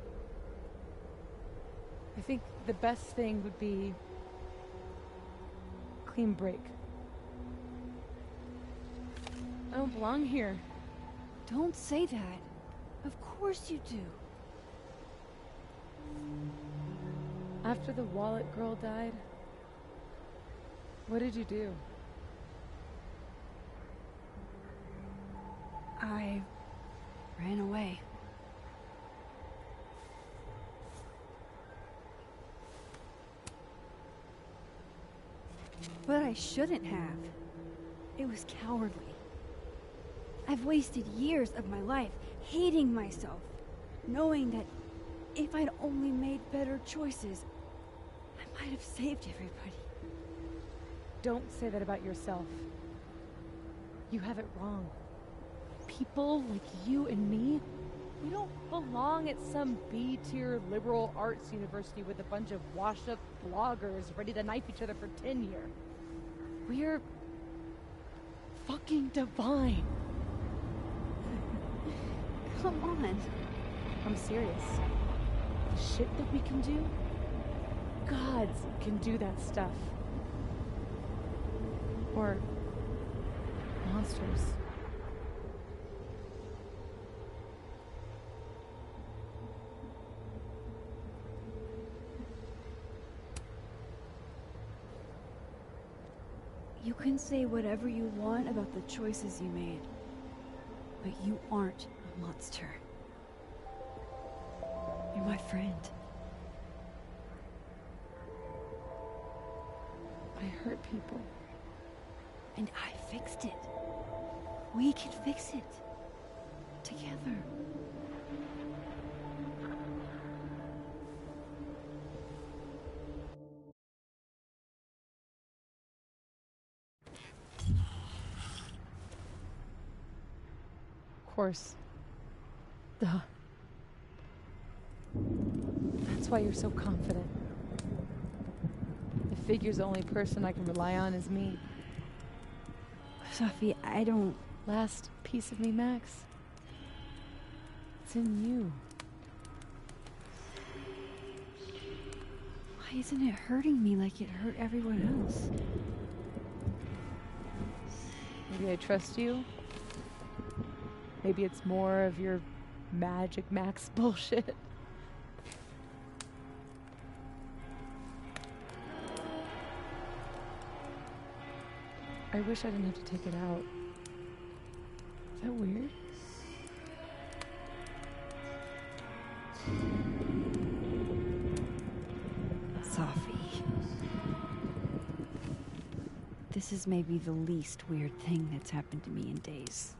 I think the best thing would be clean break. I don't belong here. Don't say that. Of course you do. After the wallet girl died, what did you do? I ran away. But I shouldn't have. It was cowardly. I've wasted years of my life hating myself, knowing that if I'd only made better choices, I might have saved everybody. Don't say that about yourself. You have it wrong. People like you and me, we don't belong at some B-tier liberal arts university with a bunch of washed-up bloggers ready to knife each other for tenure. We're fucking divine. Come on. I'm serious. The shit that we can do, gods can do that stuff. Or monsters. You can say whatever you want about the choices you made, but you aren't a monster. You're my friend. I hurt people. And I fixed it. We can fix it. Together. Of course. Duh. That's why you're so confident. It figures the only person I can rely on is me. Sophie, I don't... Last piece of me, Max. It's in you. Why isn't it hurting me like it hurt everyone else? Maybe I trust you. Maybe it's more of your Magic Max bullshit. I wish I didn't have to take it out. Is that weird? Sophie. This is maybe the least weird thing that's happened to me in days.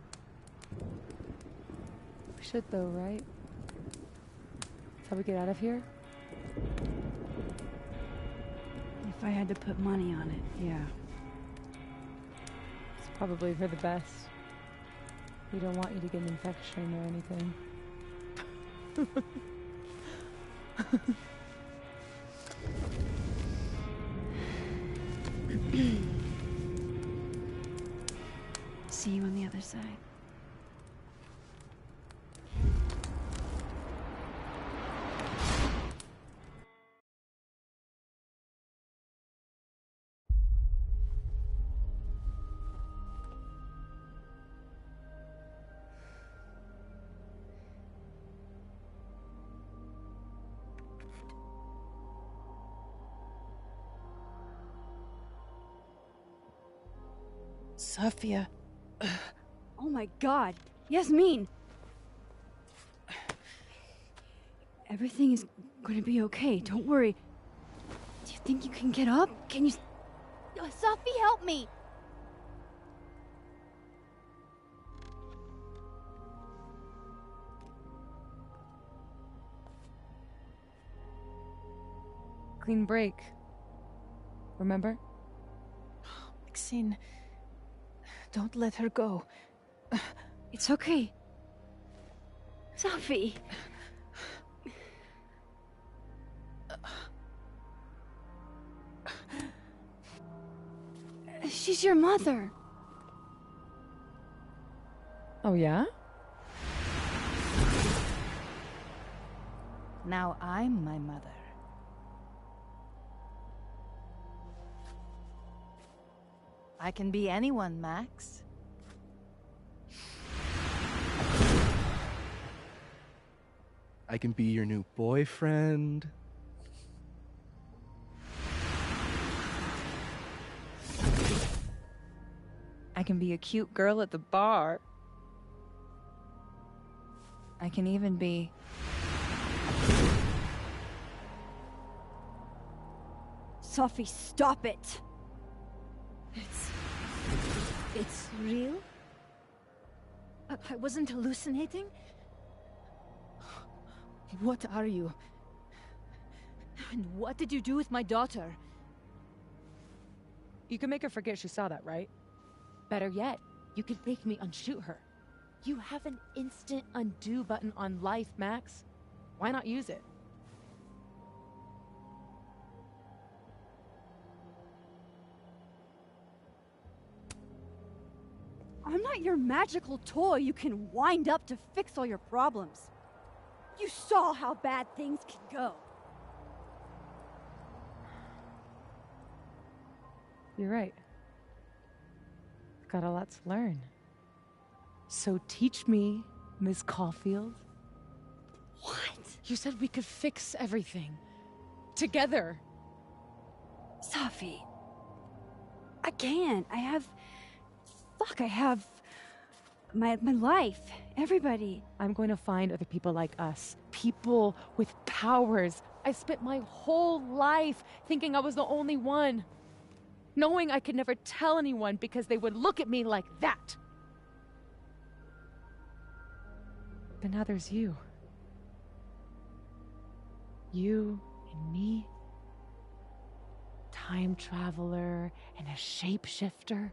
We should though, right? That's how we get out of here? If I had to put money on it, yeah. It's probably for the best. We don't want you to get an infection or anything. See you on the other side. Sophia. Oh my god. Yasmin! Everything is gonna be okay. Don't worry. Do you think you can get up? Can you... Sophie, help me! Clean break. Remember? Maxine, don't let her go. It's okay. Sophie! She's your mother. Oh, yeah? Now I'm my mother. I can be anyone, Max. I can be your new boyfriend. I can be a cute girl at the bar. I can even be... Sophie, stop it! It's real? I wasn't hallucinating? What are you? And what did you do with my daughter? You can make her forget she saw that, right? Better yet, you could make me unshoot her. You have an instant undo button on life, Max. Why not use it? I'm not your magical toy you can wind up to fix all your problems. You saw how bad things can go. You're right. I've got a lot to learn. So teach me, Miss Caulfield. What? You said we could fix everything. Together. Sophie. I can't. I have my life. Everybody. I'm going to find other people like us. People with powers. I spent my whole life thinking I was the only one. Knowing I could never tell anyone because they would look at me like that. But now there's you. You and me. Time traveler and a shapeshifter.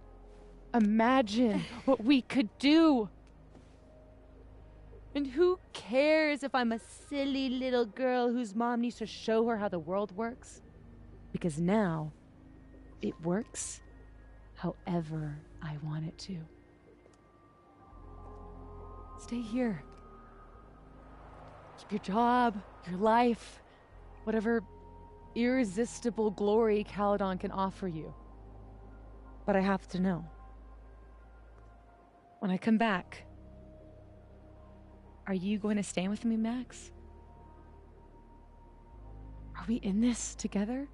Imagine what we could do. And who cares if I'm a silly little girl whose mom needs to show her how the world works? Because now, it works however I want it to. Stay here. Keep your job, your life, whatever irresistible glory Caledon can offer you. But I have to know. When I come back, are you going to stay with me, Max? Are we in this together?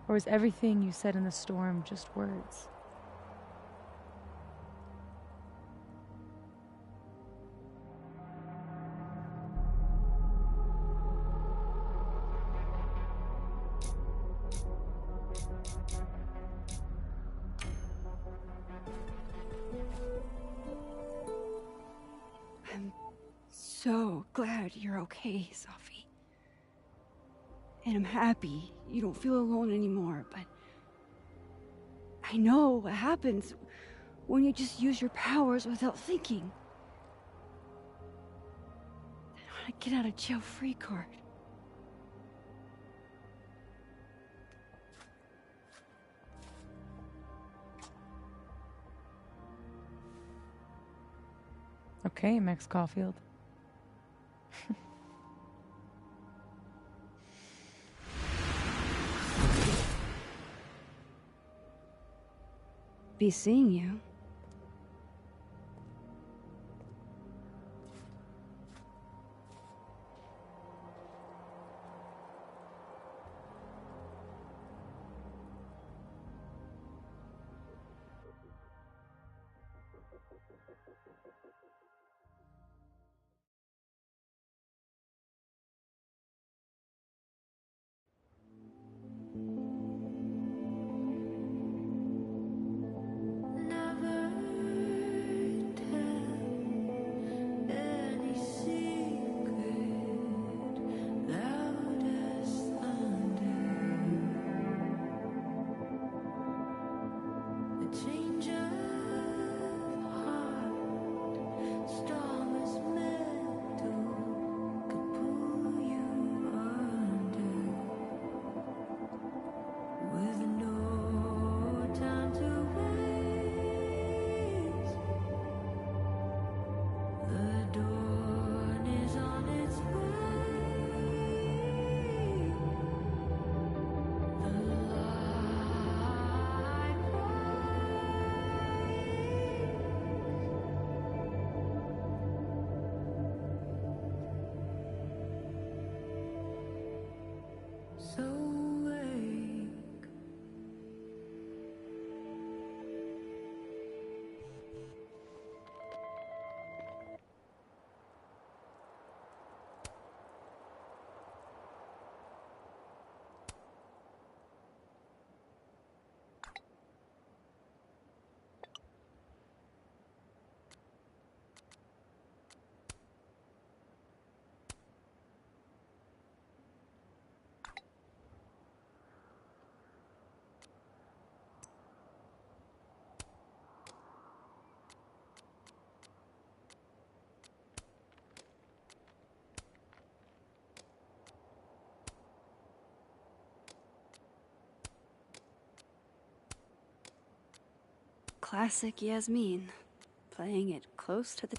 Or is everything you said in the storm just words? I'm so glad you're okay, Sophie. And I'm happy you don't feel alone anymore, but I know what happens when you just use your powers without thinking. I want to get out of jail free card. Okay, Max Caulfield. Be seeing you. Never Classic Yasmin. Playing it close to the...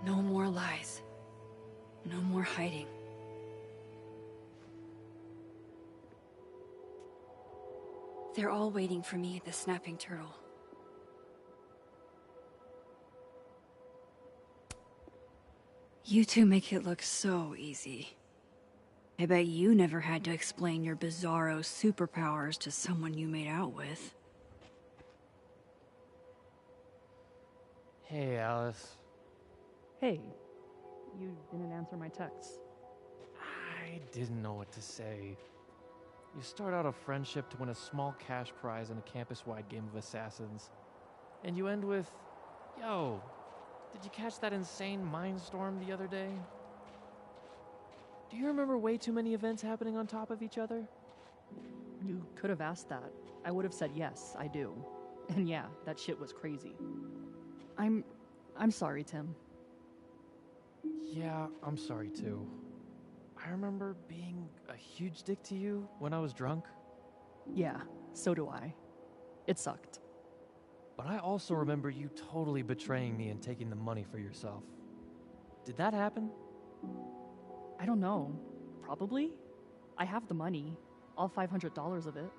No more lies. No more hiding. They're all waiting for me at the Snapping Turtle. You two make it look so easy. I bet you never had to explain your bizarro superpowers to someone you made out with. Hey, Alice. Hey, you didn't answer my text. I didn't know what to say. You start out a friendship to win a small cash prize in a campus-wide game of Assassins. And you end with, yo, did you catch that insane mindstorm the other day? Do you remember way too many events happening on top of each other? You could have asked that. I would have said yes, I do. And yeah, that shit was crazy. I'm sorry, Tim. Yeah, I'm sorry too. I remember being a huge dick to you when I was drunk. Yeah, so do I. It sucked. But I also remember you totally betraying me and taking the money for yourself. Did that happen? I don't know. Probably. I have the money. All $500 of it.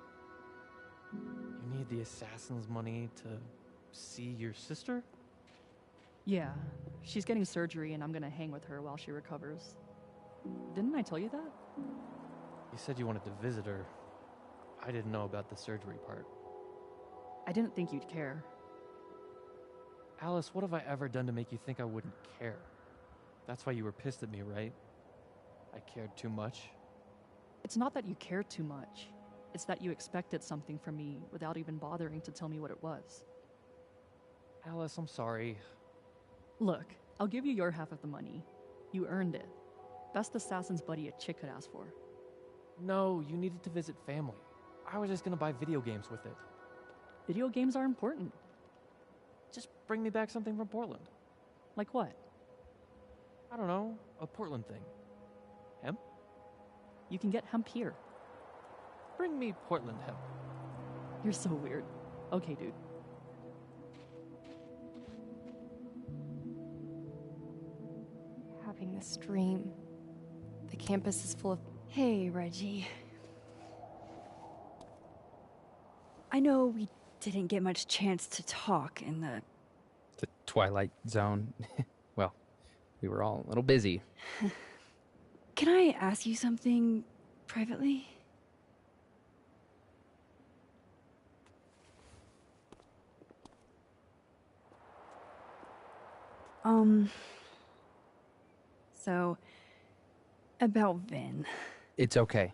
You need the assassin's money to see your sister? Yeah, she's getting surgery and I'm gonna hang with her while she recovers. Didn't I tell you that? You said you wanted to visit her. I didn't know about the surgery part. I didn't think you'd care. Alice, what have I ever done to make you think I wouldn't care? That's why you were pissed at me, right? I cared too much? It's not that you cared too much. It's that you expected something from me without even bothering to tell me what it was. Alice, I'm sorry. Look, I'll give you your half of the money. You earned it. Best assassin's buddy a chick could ask for. No, you needed to visit family. I was just gonna buy video games with it. Video games are important. Just bring me back something from Portland. Like what? I don't know, a Portland thing. Hemp? You can get hemp here. Bring me Portland hemp. You're so weird. Okay, dude. Having this dream. The campus is full of... Hey, Reggie. I know we didn't get much chance to talk in the Twilight Zone. Well, we were all a little busy. Can I ask you something privately? So, about Vin. It's okay.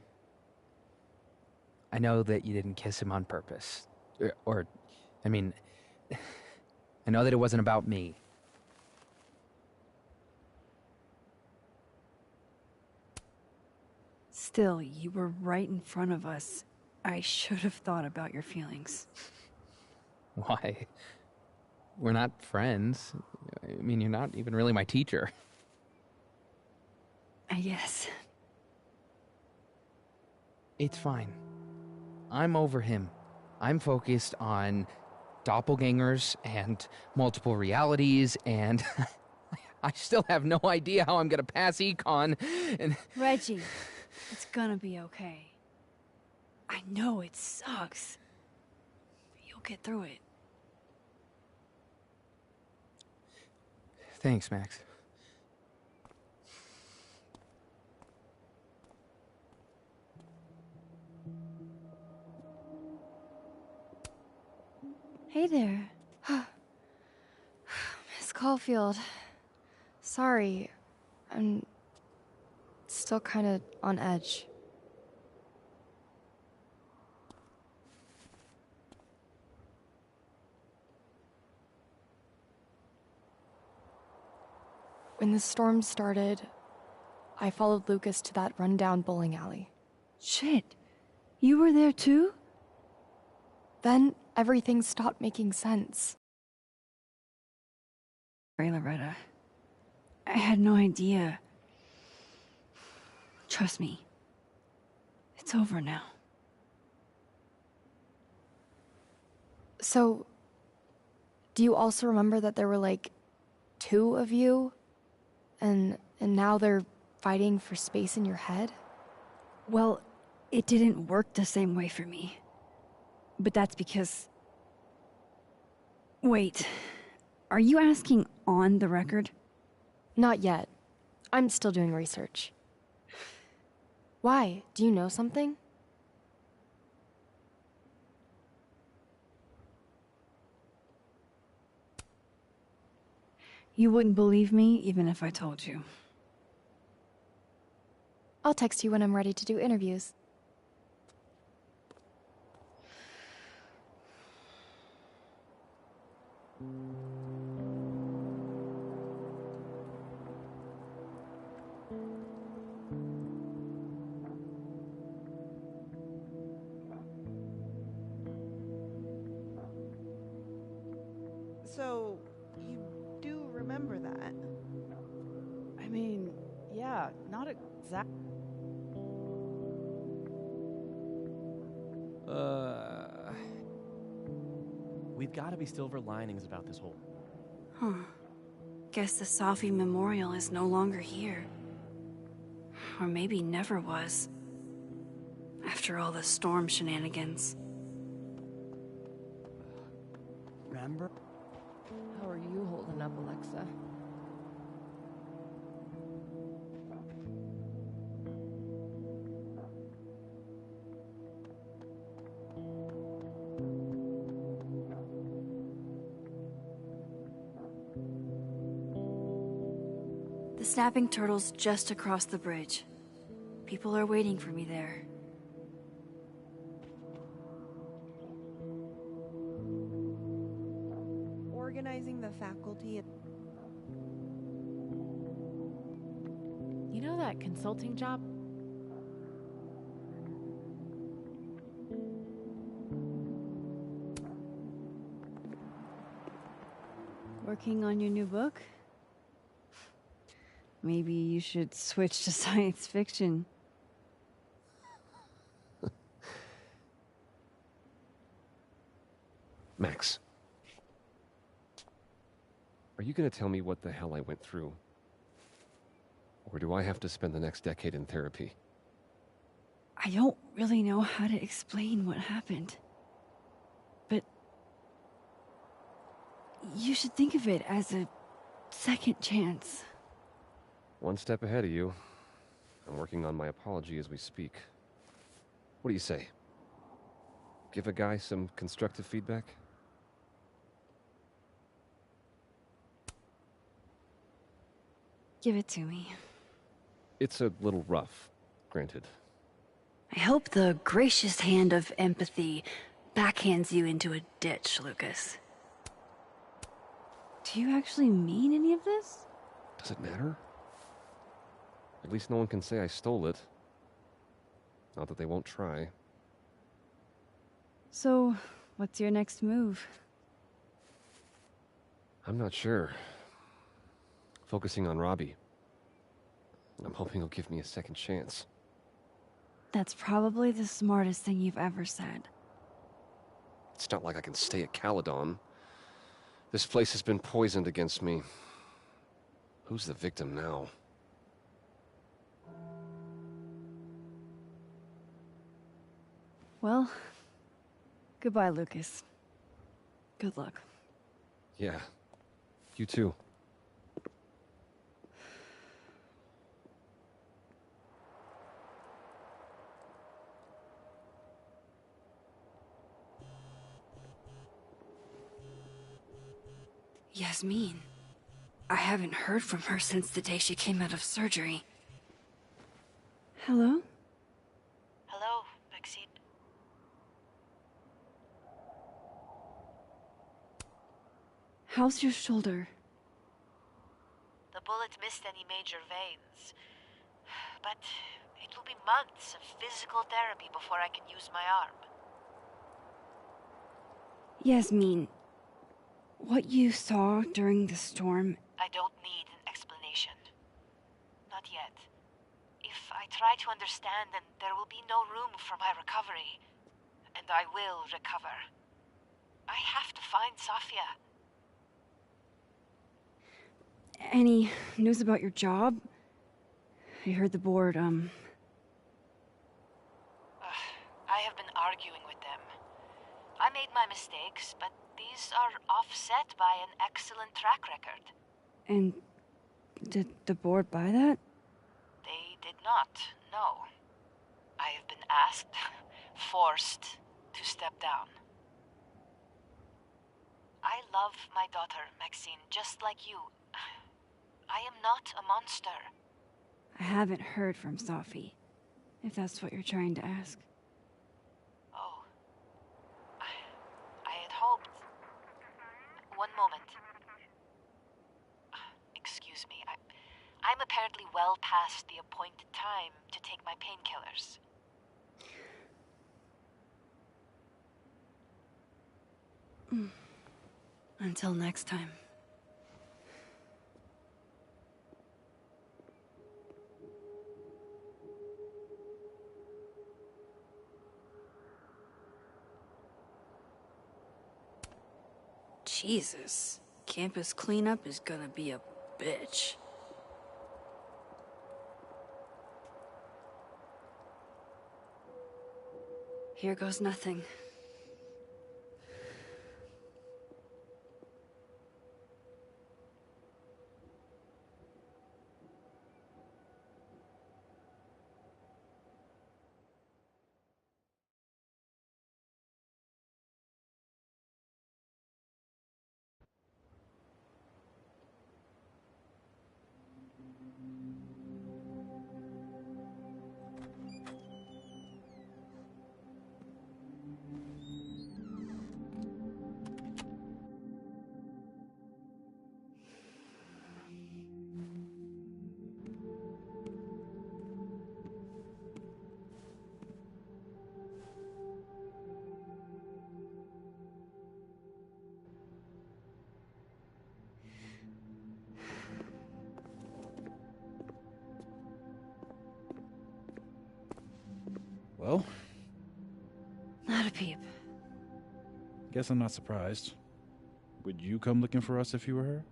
I know that you didn't kiss him on purpose. I mean, I know that it wasn't about me. Still, you were right in front of us. I should have thought about your feelings. Why? We're not friends. I mean, you're not even really my teacher. I guess. It's fine. I'm over him. I'm focused on doppelgangers and multiple realities, and I still have no idea how I'm gonna pass econ. And Reggie, it's gonna be okay. I know it sucks. But you'll get through it. Thanks, Max. Hey there. Miss Caulfield. Sorry. I'm still kind of on edge. When the storm started, I followed Lucas to that rundown bowling alley. Shit. You were there too? Then everything stopped making sense. Sorry, Loretta. I had no idea. Trust me. It's over now. So, do you also remember that there were like 2 of you? And now they're fighting for space in your head? Well, it didn't work the same way for me. But that's because... Wait, are you asking on the record? Not yet. I'm still doing research. Why? Do you know something? You wouldn't believe me even if I told you. I'll text you when I'm ready to do interviews. So, you do remember that? I mean, yeah, not exact. We've got to be silver linings about this whole... Huh. Guess the Safi Memorial is no longer here. Or maybe never was. After all the storm shenanigans. Remember? How are you holding up, Alexa? The Snapping Turtle's just across the bridge. People are waiting for me there. Organizing the faculty at... You know that consulting job? Working on your new book? Maybe you should switch to science fiction. Max. Are you gonna tell me what the hell I went through? Or do I have to spend the next decade in therapy? I don't really know how to explain what happened. But... you should think of it as a second chance. One step ahead of you. I'm working on my apology as we speak. What do you say? Give a guy some constructive feedback? Give it to me. It's a little rough, granted. I hope the gracious hand of empathy backhands you into a ditch, Lucas. Do you actually mean any of this? Does it matter? At least no one can say I stole it. Not that they won't try. So, what's your next move? I'm not sure. Focusing on Robbie. I'm hoping he'll give me a second chance. That's probably the smartest thing you've ever said. It's not like I can stay at Caledon. This place has been poisoned against me. Who's the victim now? Well, goodbye, Lucas. Good luck. Yeah, you too. Yasmin, I haven't heard from her since the day she came out of surgery. Hello? Hello, Maxine. How's your shoulder? The bullet missed any major veins. But it will be months of physical therapy before I can use my arm. Yasmin, what you saw during the storm... I don't need an explanation. Not yet. If I try to understand, then there will be no room for my recovery. And I will recover. I have to find Safia. Any news about your job? I heard the board, I have been arguing with them. I made my mistakes, but these are offset by an excellent track record. And did the board buy that? They did not, no. I have been asked, forced to step down. I love my daughter, Maxine, just like you. I am not a monster. I haven't heard from Safi, if that's what you're trying to ask. Oh. I had hoped... One moment. Excuse me. I'm apparently well past the appointed time to take my painkillers. Until next time. Jesus. Campus cleanup is gonna be a bitch. Here goes nothing. Well? Not a peep. Guess I'm not surprised. Would you come looking for us if you were her?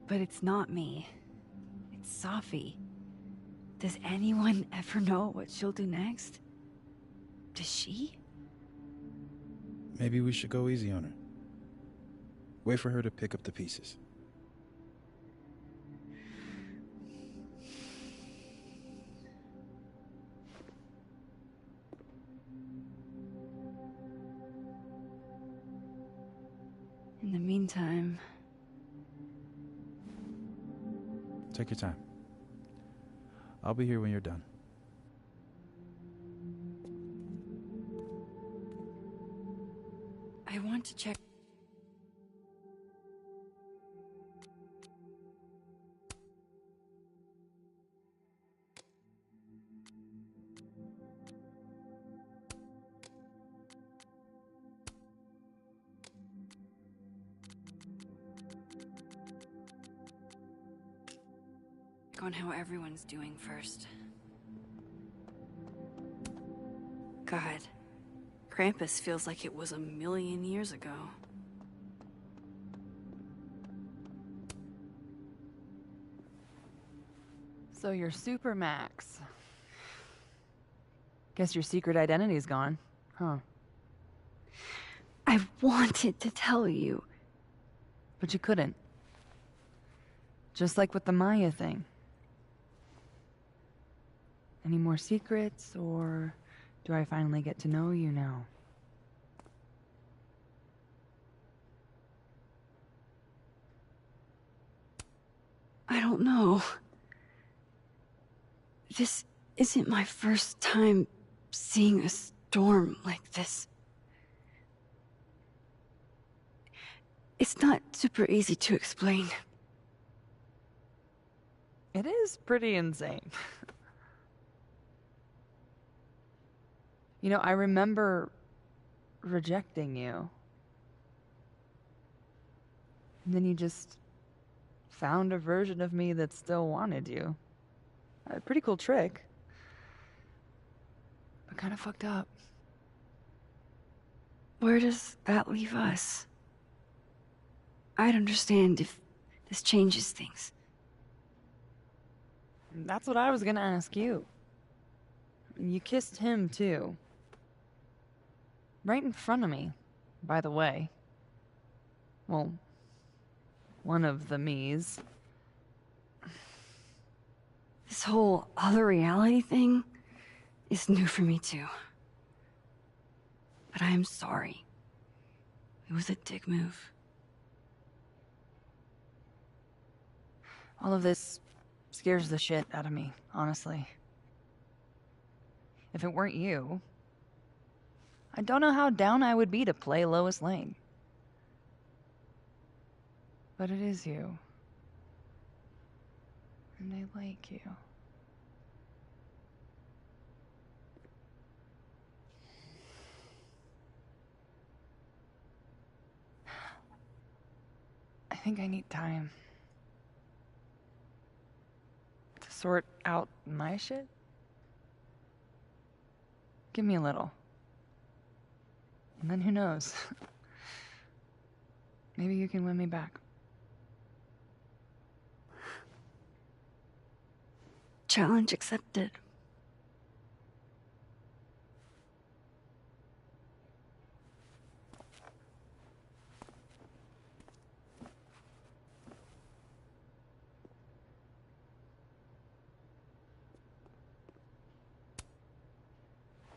But it's not me. It's Safi. Does anyone ever know what she'll do next? Does she? Maybe we should go easy on her. Wait for her to pick up the pieces. In the meantime... Take your time. I'll be here when you're done. I want to check... on how everyone's doing first. God, Krampus feels like it was a million years ago. So you're Super Max. Guess your secret identity's gone, huh? I wanted to tell you. But you couldn't. Just like with the Maya thing. Any more secrets, or do I finally get to know you now? I don't know. This isn't my first time seeing a storm like this. It's not super easy to explain. It is pretty insane. You know, I remember rejecting you. And then you just found a version of me that still wanted you. A pretty cool trick. But kind of fucked up. Where does that leave us? I'd understand if this changes things. That's what I was gonna ask you. You kissed him, too. Right in front of me, by the way. Well, one of the me's. This whole other reality thing is new for me, too. But I'm sorry. It was a dick move. All of this scares the shit out of me, honestly. If it weren't you, I don't know how down I would be to play Lois Lane. But it is you. And they like you. I think I need time to sort out my shit. Give me a little. And then who knows? Maybe you can win me back. Challenge accepted.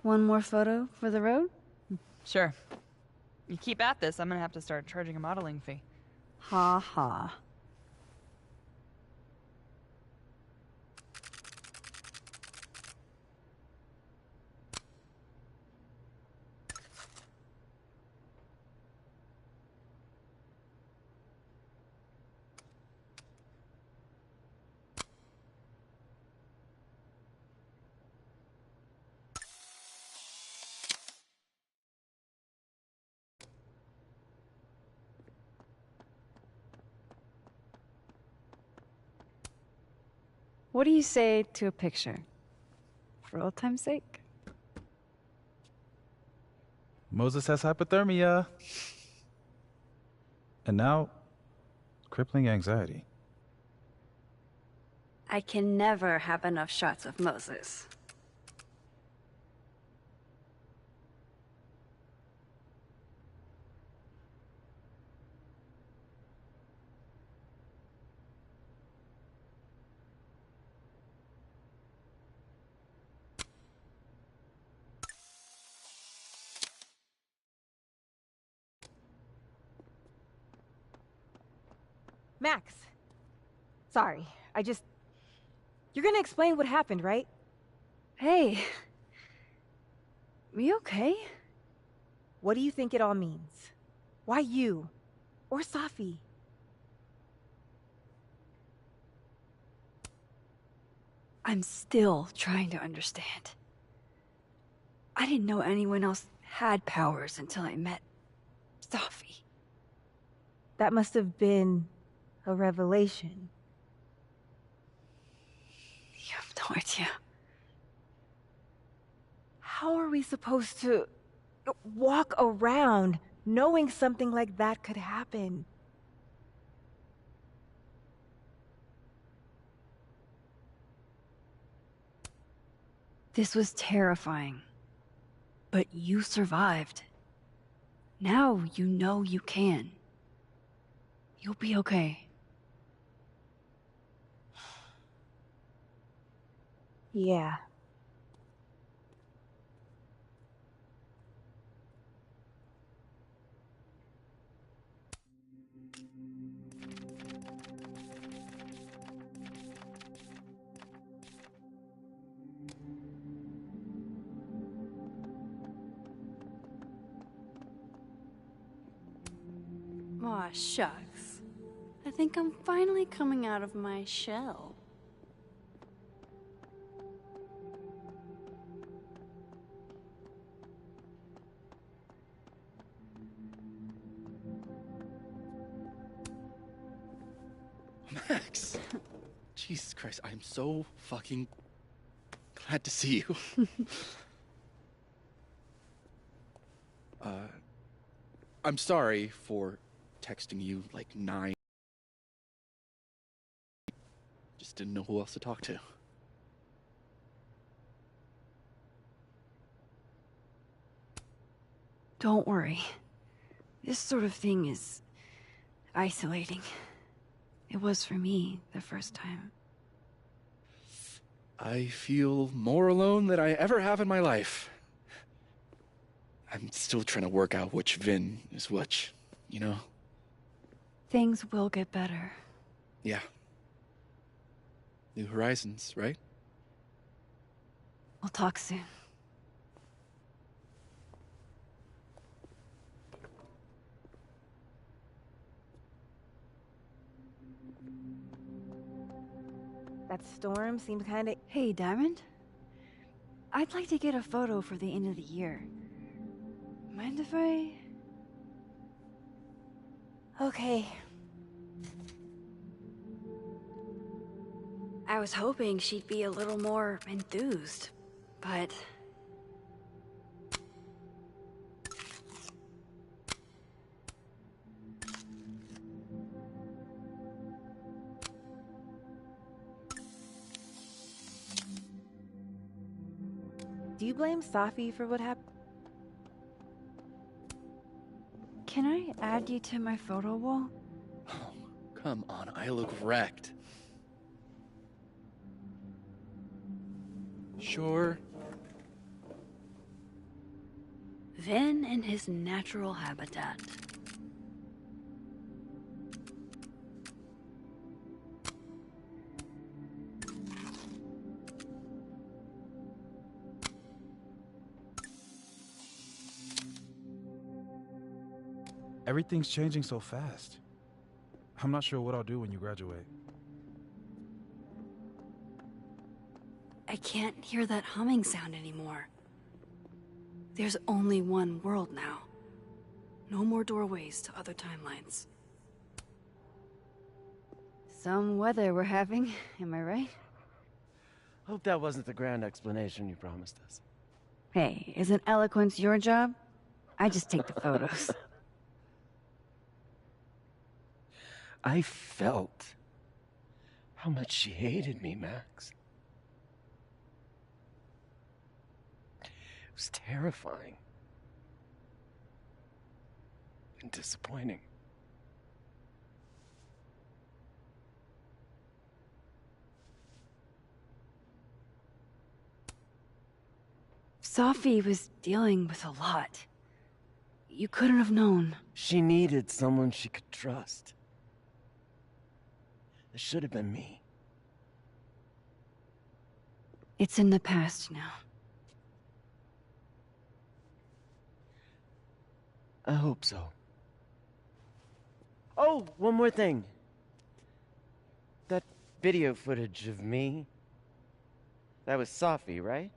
One more photo for the road? Sure. You keep at this, I'm gonna have to start charging a modeling fee. Ha ha. What do you say to a picture? For old time's sake? Moses has hypothermia. And now, crippling anxiety. I can never have enough shots of Moses. Max. Sorry, You're gonna explain what happened, right? Hey. We okay? What do you think it all means? Why you? Or Safi? I'm still trying to understand. I didn't know anyone else had powers until I met Safi. That must have been a revelation. You have no idea. How are we supposed to walk around knowing something like that could happen? This was terrifying. But you survived. Now you know you can. You'll be okay. Yeah. Aw, shucks. I think I'm finally coming out of my shell. Max! Jesus Christ, I'm so fucking glad to see you. I'm sorry for texting you like 9. Just didn't know who else to talk to. Don't worry. This sort of thing is isolating. It was for me the first time. I feel more alone than I ever have in my life. I'm still trying to work out which Vin is which, you know? Things will get better. Yeah. New Horizons, right? We'll talk soon. That storm seemed kinda... Hey, Diamond? I'd like to get a photo for the end of the year. Mind if I... Okay. I was hoping she'd be a little more enthused, but... Do you blame Safi for what happened? Can I add you to my photo wall? Come on, I look wrecked. Sure. Vin in his natural habitat. Everything's changing so fast. I'm not sure what I'll do when you graduate. I can't hear that humming sound anymore. There's only one world now. No more doorways to other timelines. Some weather we're having, am I right? Hope that wasn't the grand explanation you promised us. Hey, isn't eloquence your job? I just take the photos. I felt how much she hated me, Max. It was terrifying. And disappointing. Safi was dealing with a lot. You couldn't have known. She needed someone she could trust. It should have been me. It's in the past now. I hope so. Oh, one more thing. That video footage of me, that was Safi, right?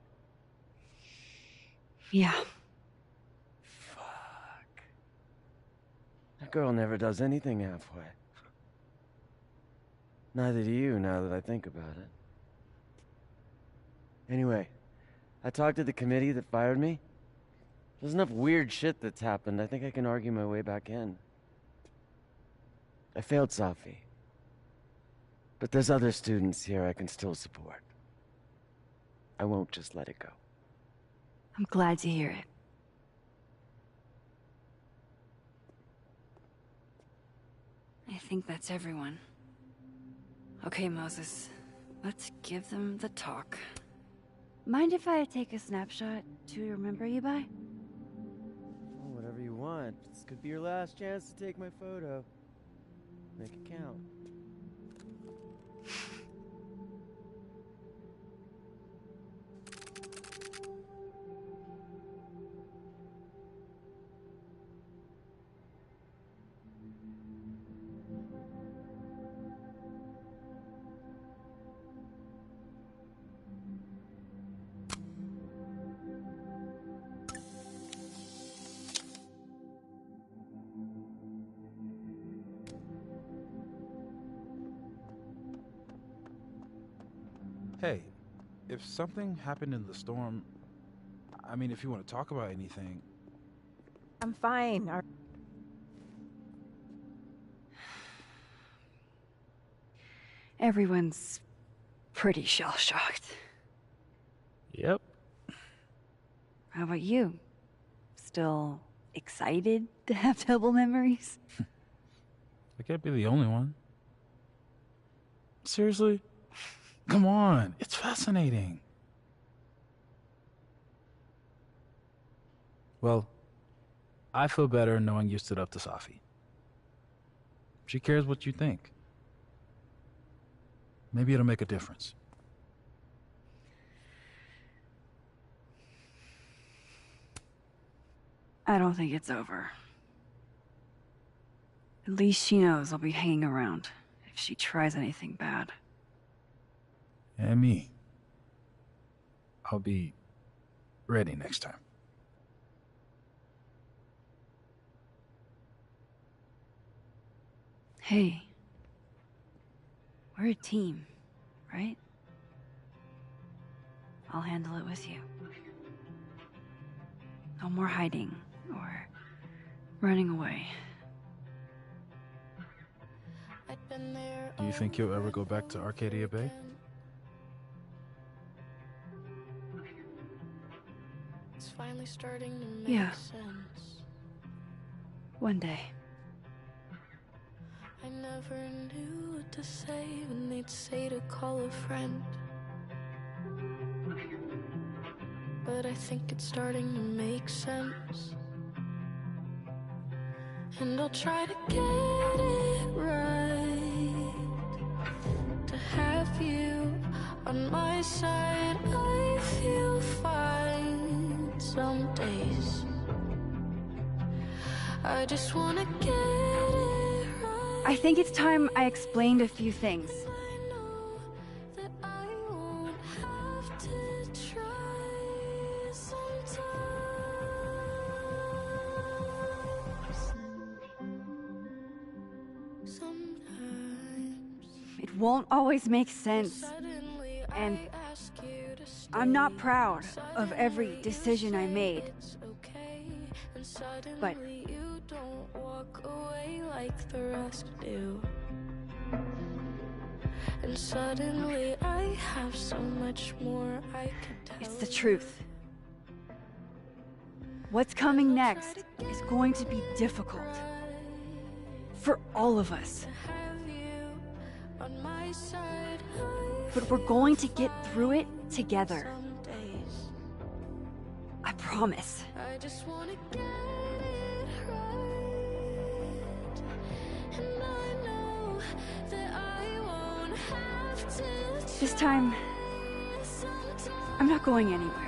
Yeah. Fuck. That girl never does anything halfway. Neither do you, now that I think about it. Anyway, I talked to the committee that fired me. There's enough weird shit that's happened. I think I can argue my way back in. I failed Safi. But there's other students here I can still support. I won't just let it go. I'm glad to hear it. I think that's everyone. Okay, Moses. Let's give them the talk. Mind if I take a snapshot to remember you by? Oh, whatever you want. This could be your last chance to take my photo. Make it count. Hey, if something happened in the storm, I mean, if you want to talk about anything. I'm fine. Everyone's pretty shell-shocked. Yep. How about you? Still excited to have double memories? I can't be the only one. Seriously? Come on, it's fascinating. Well, I feel better knowing you stood up to Safi. She cares what you think. Maybe it'll make a difference. I don't think it's over. At least she knows I'll be hanging around if she tries anything bad. And me. I'll be ready next time. Hey. We're a team, right? I'll handle it with you. No more hiding or running away. Do you think you'll ever go back to Arcadia Bay? It's finally starting to make Yeah. sense. One day. I never knew what to say when they'd say to call a friend. But I think it's starting to make sense. And I'll try to get it right. To have you on my side, I feel fine some days. I just wanna get it right. I think it's time I explained a few things. That I won't have to try sometimes. It won't always make sense. And I'm not proud of every decision I made. But you don't walk away like the rest do. And suddenly I have so much more I could tell. it's the truth. What's coming next is going to be difficult. For all of us. On my side, But we're going to get through it together. I promise. I just wanna get it right. And I know that I won't have to. This time, I'm not going anywhere.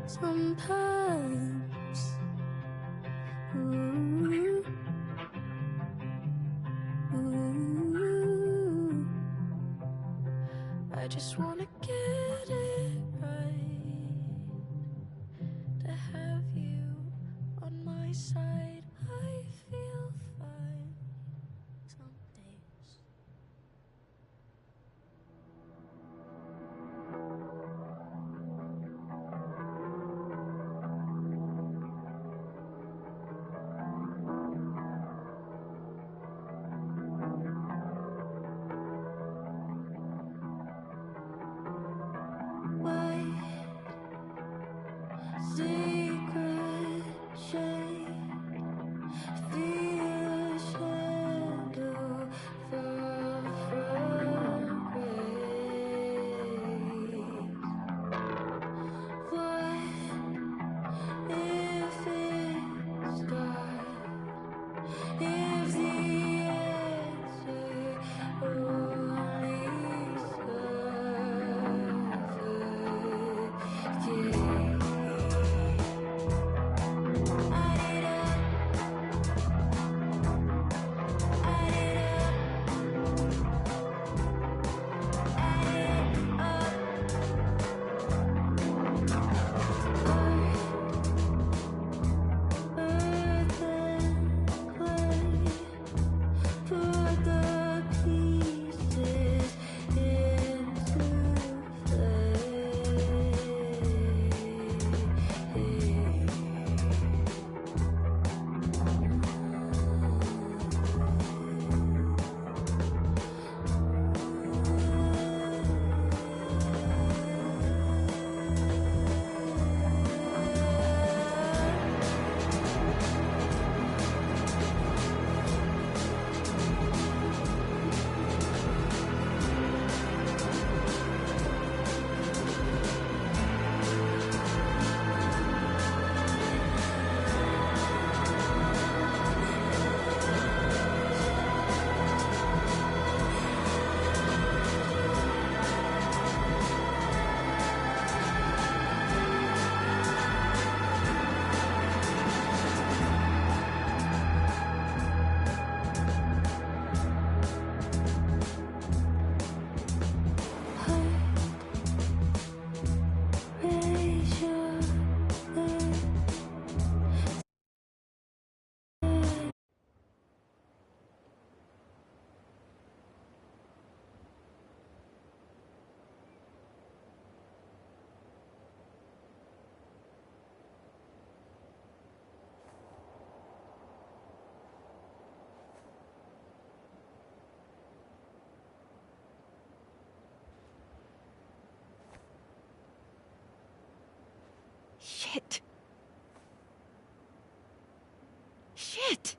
Sometimes, ooh, ooh, I just wanna get it right. To have you on my side, I feel fine some days. Shit. Shit.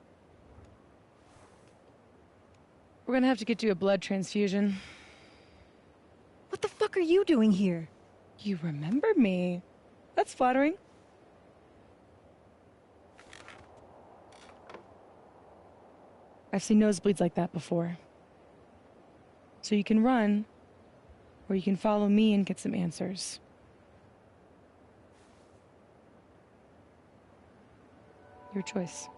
We're gonna have to get you a blood transfusion. What the fuck are you doing here? You remember me. That's flattering. I've seen nosebleeds like that before. So you can run, or you can follow me and get some answers. Your choice.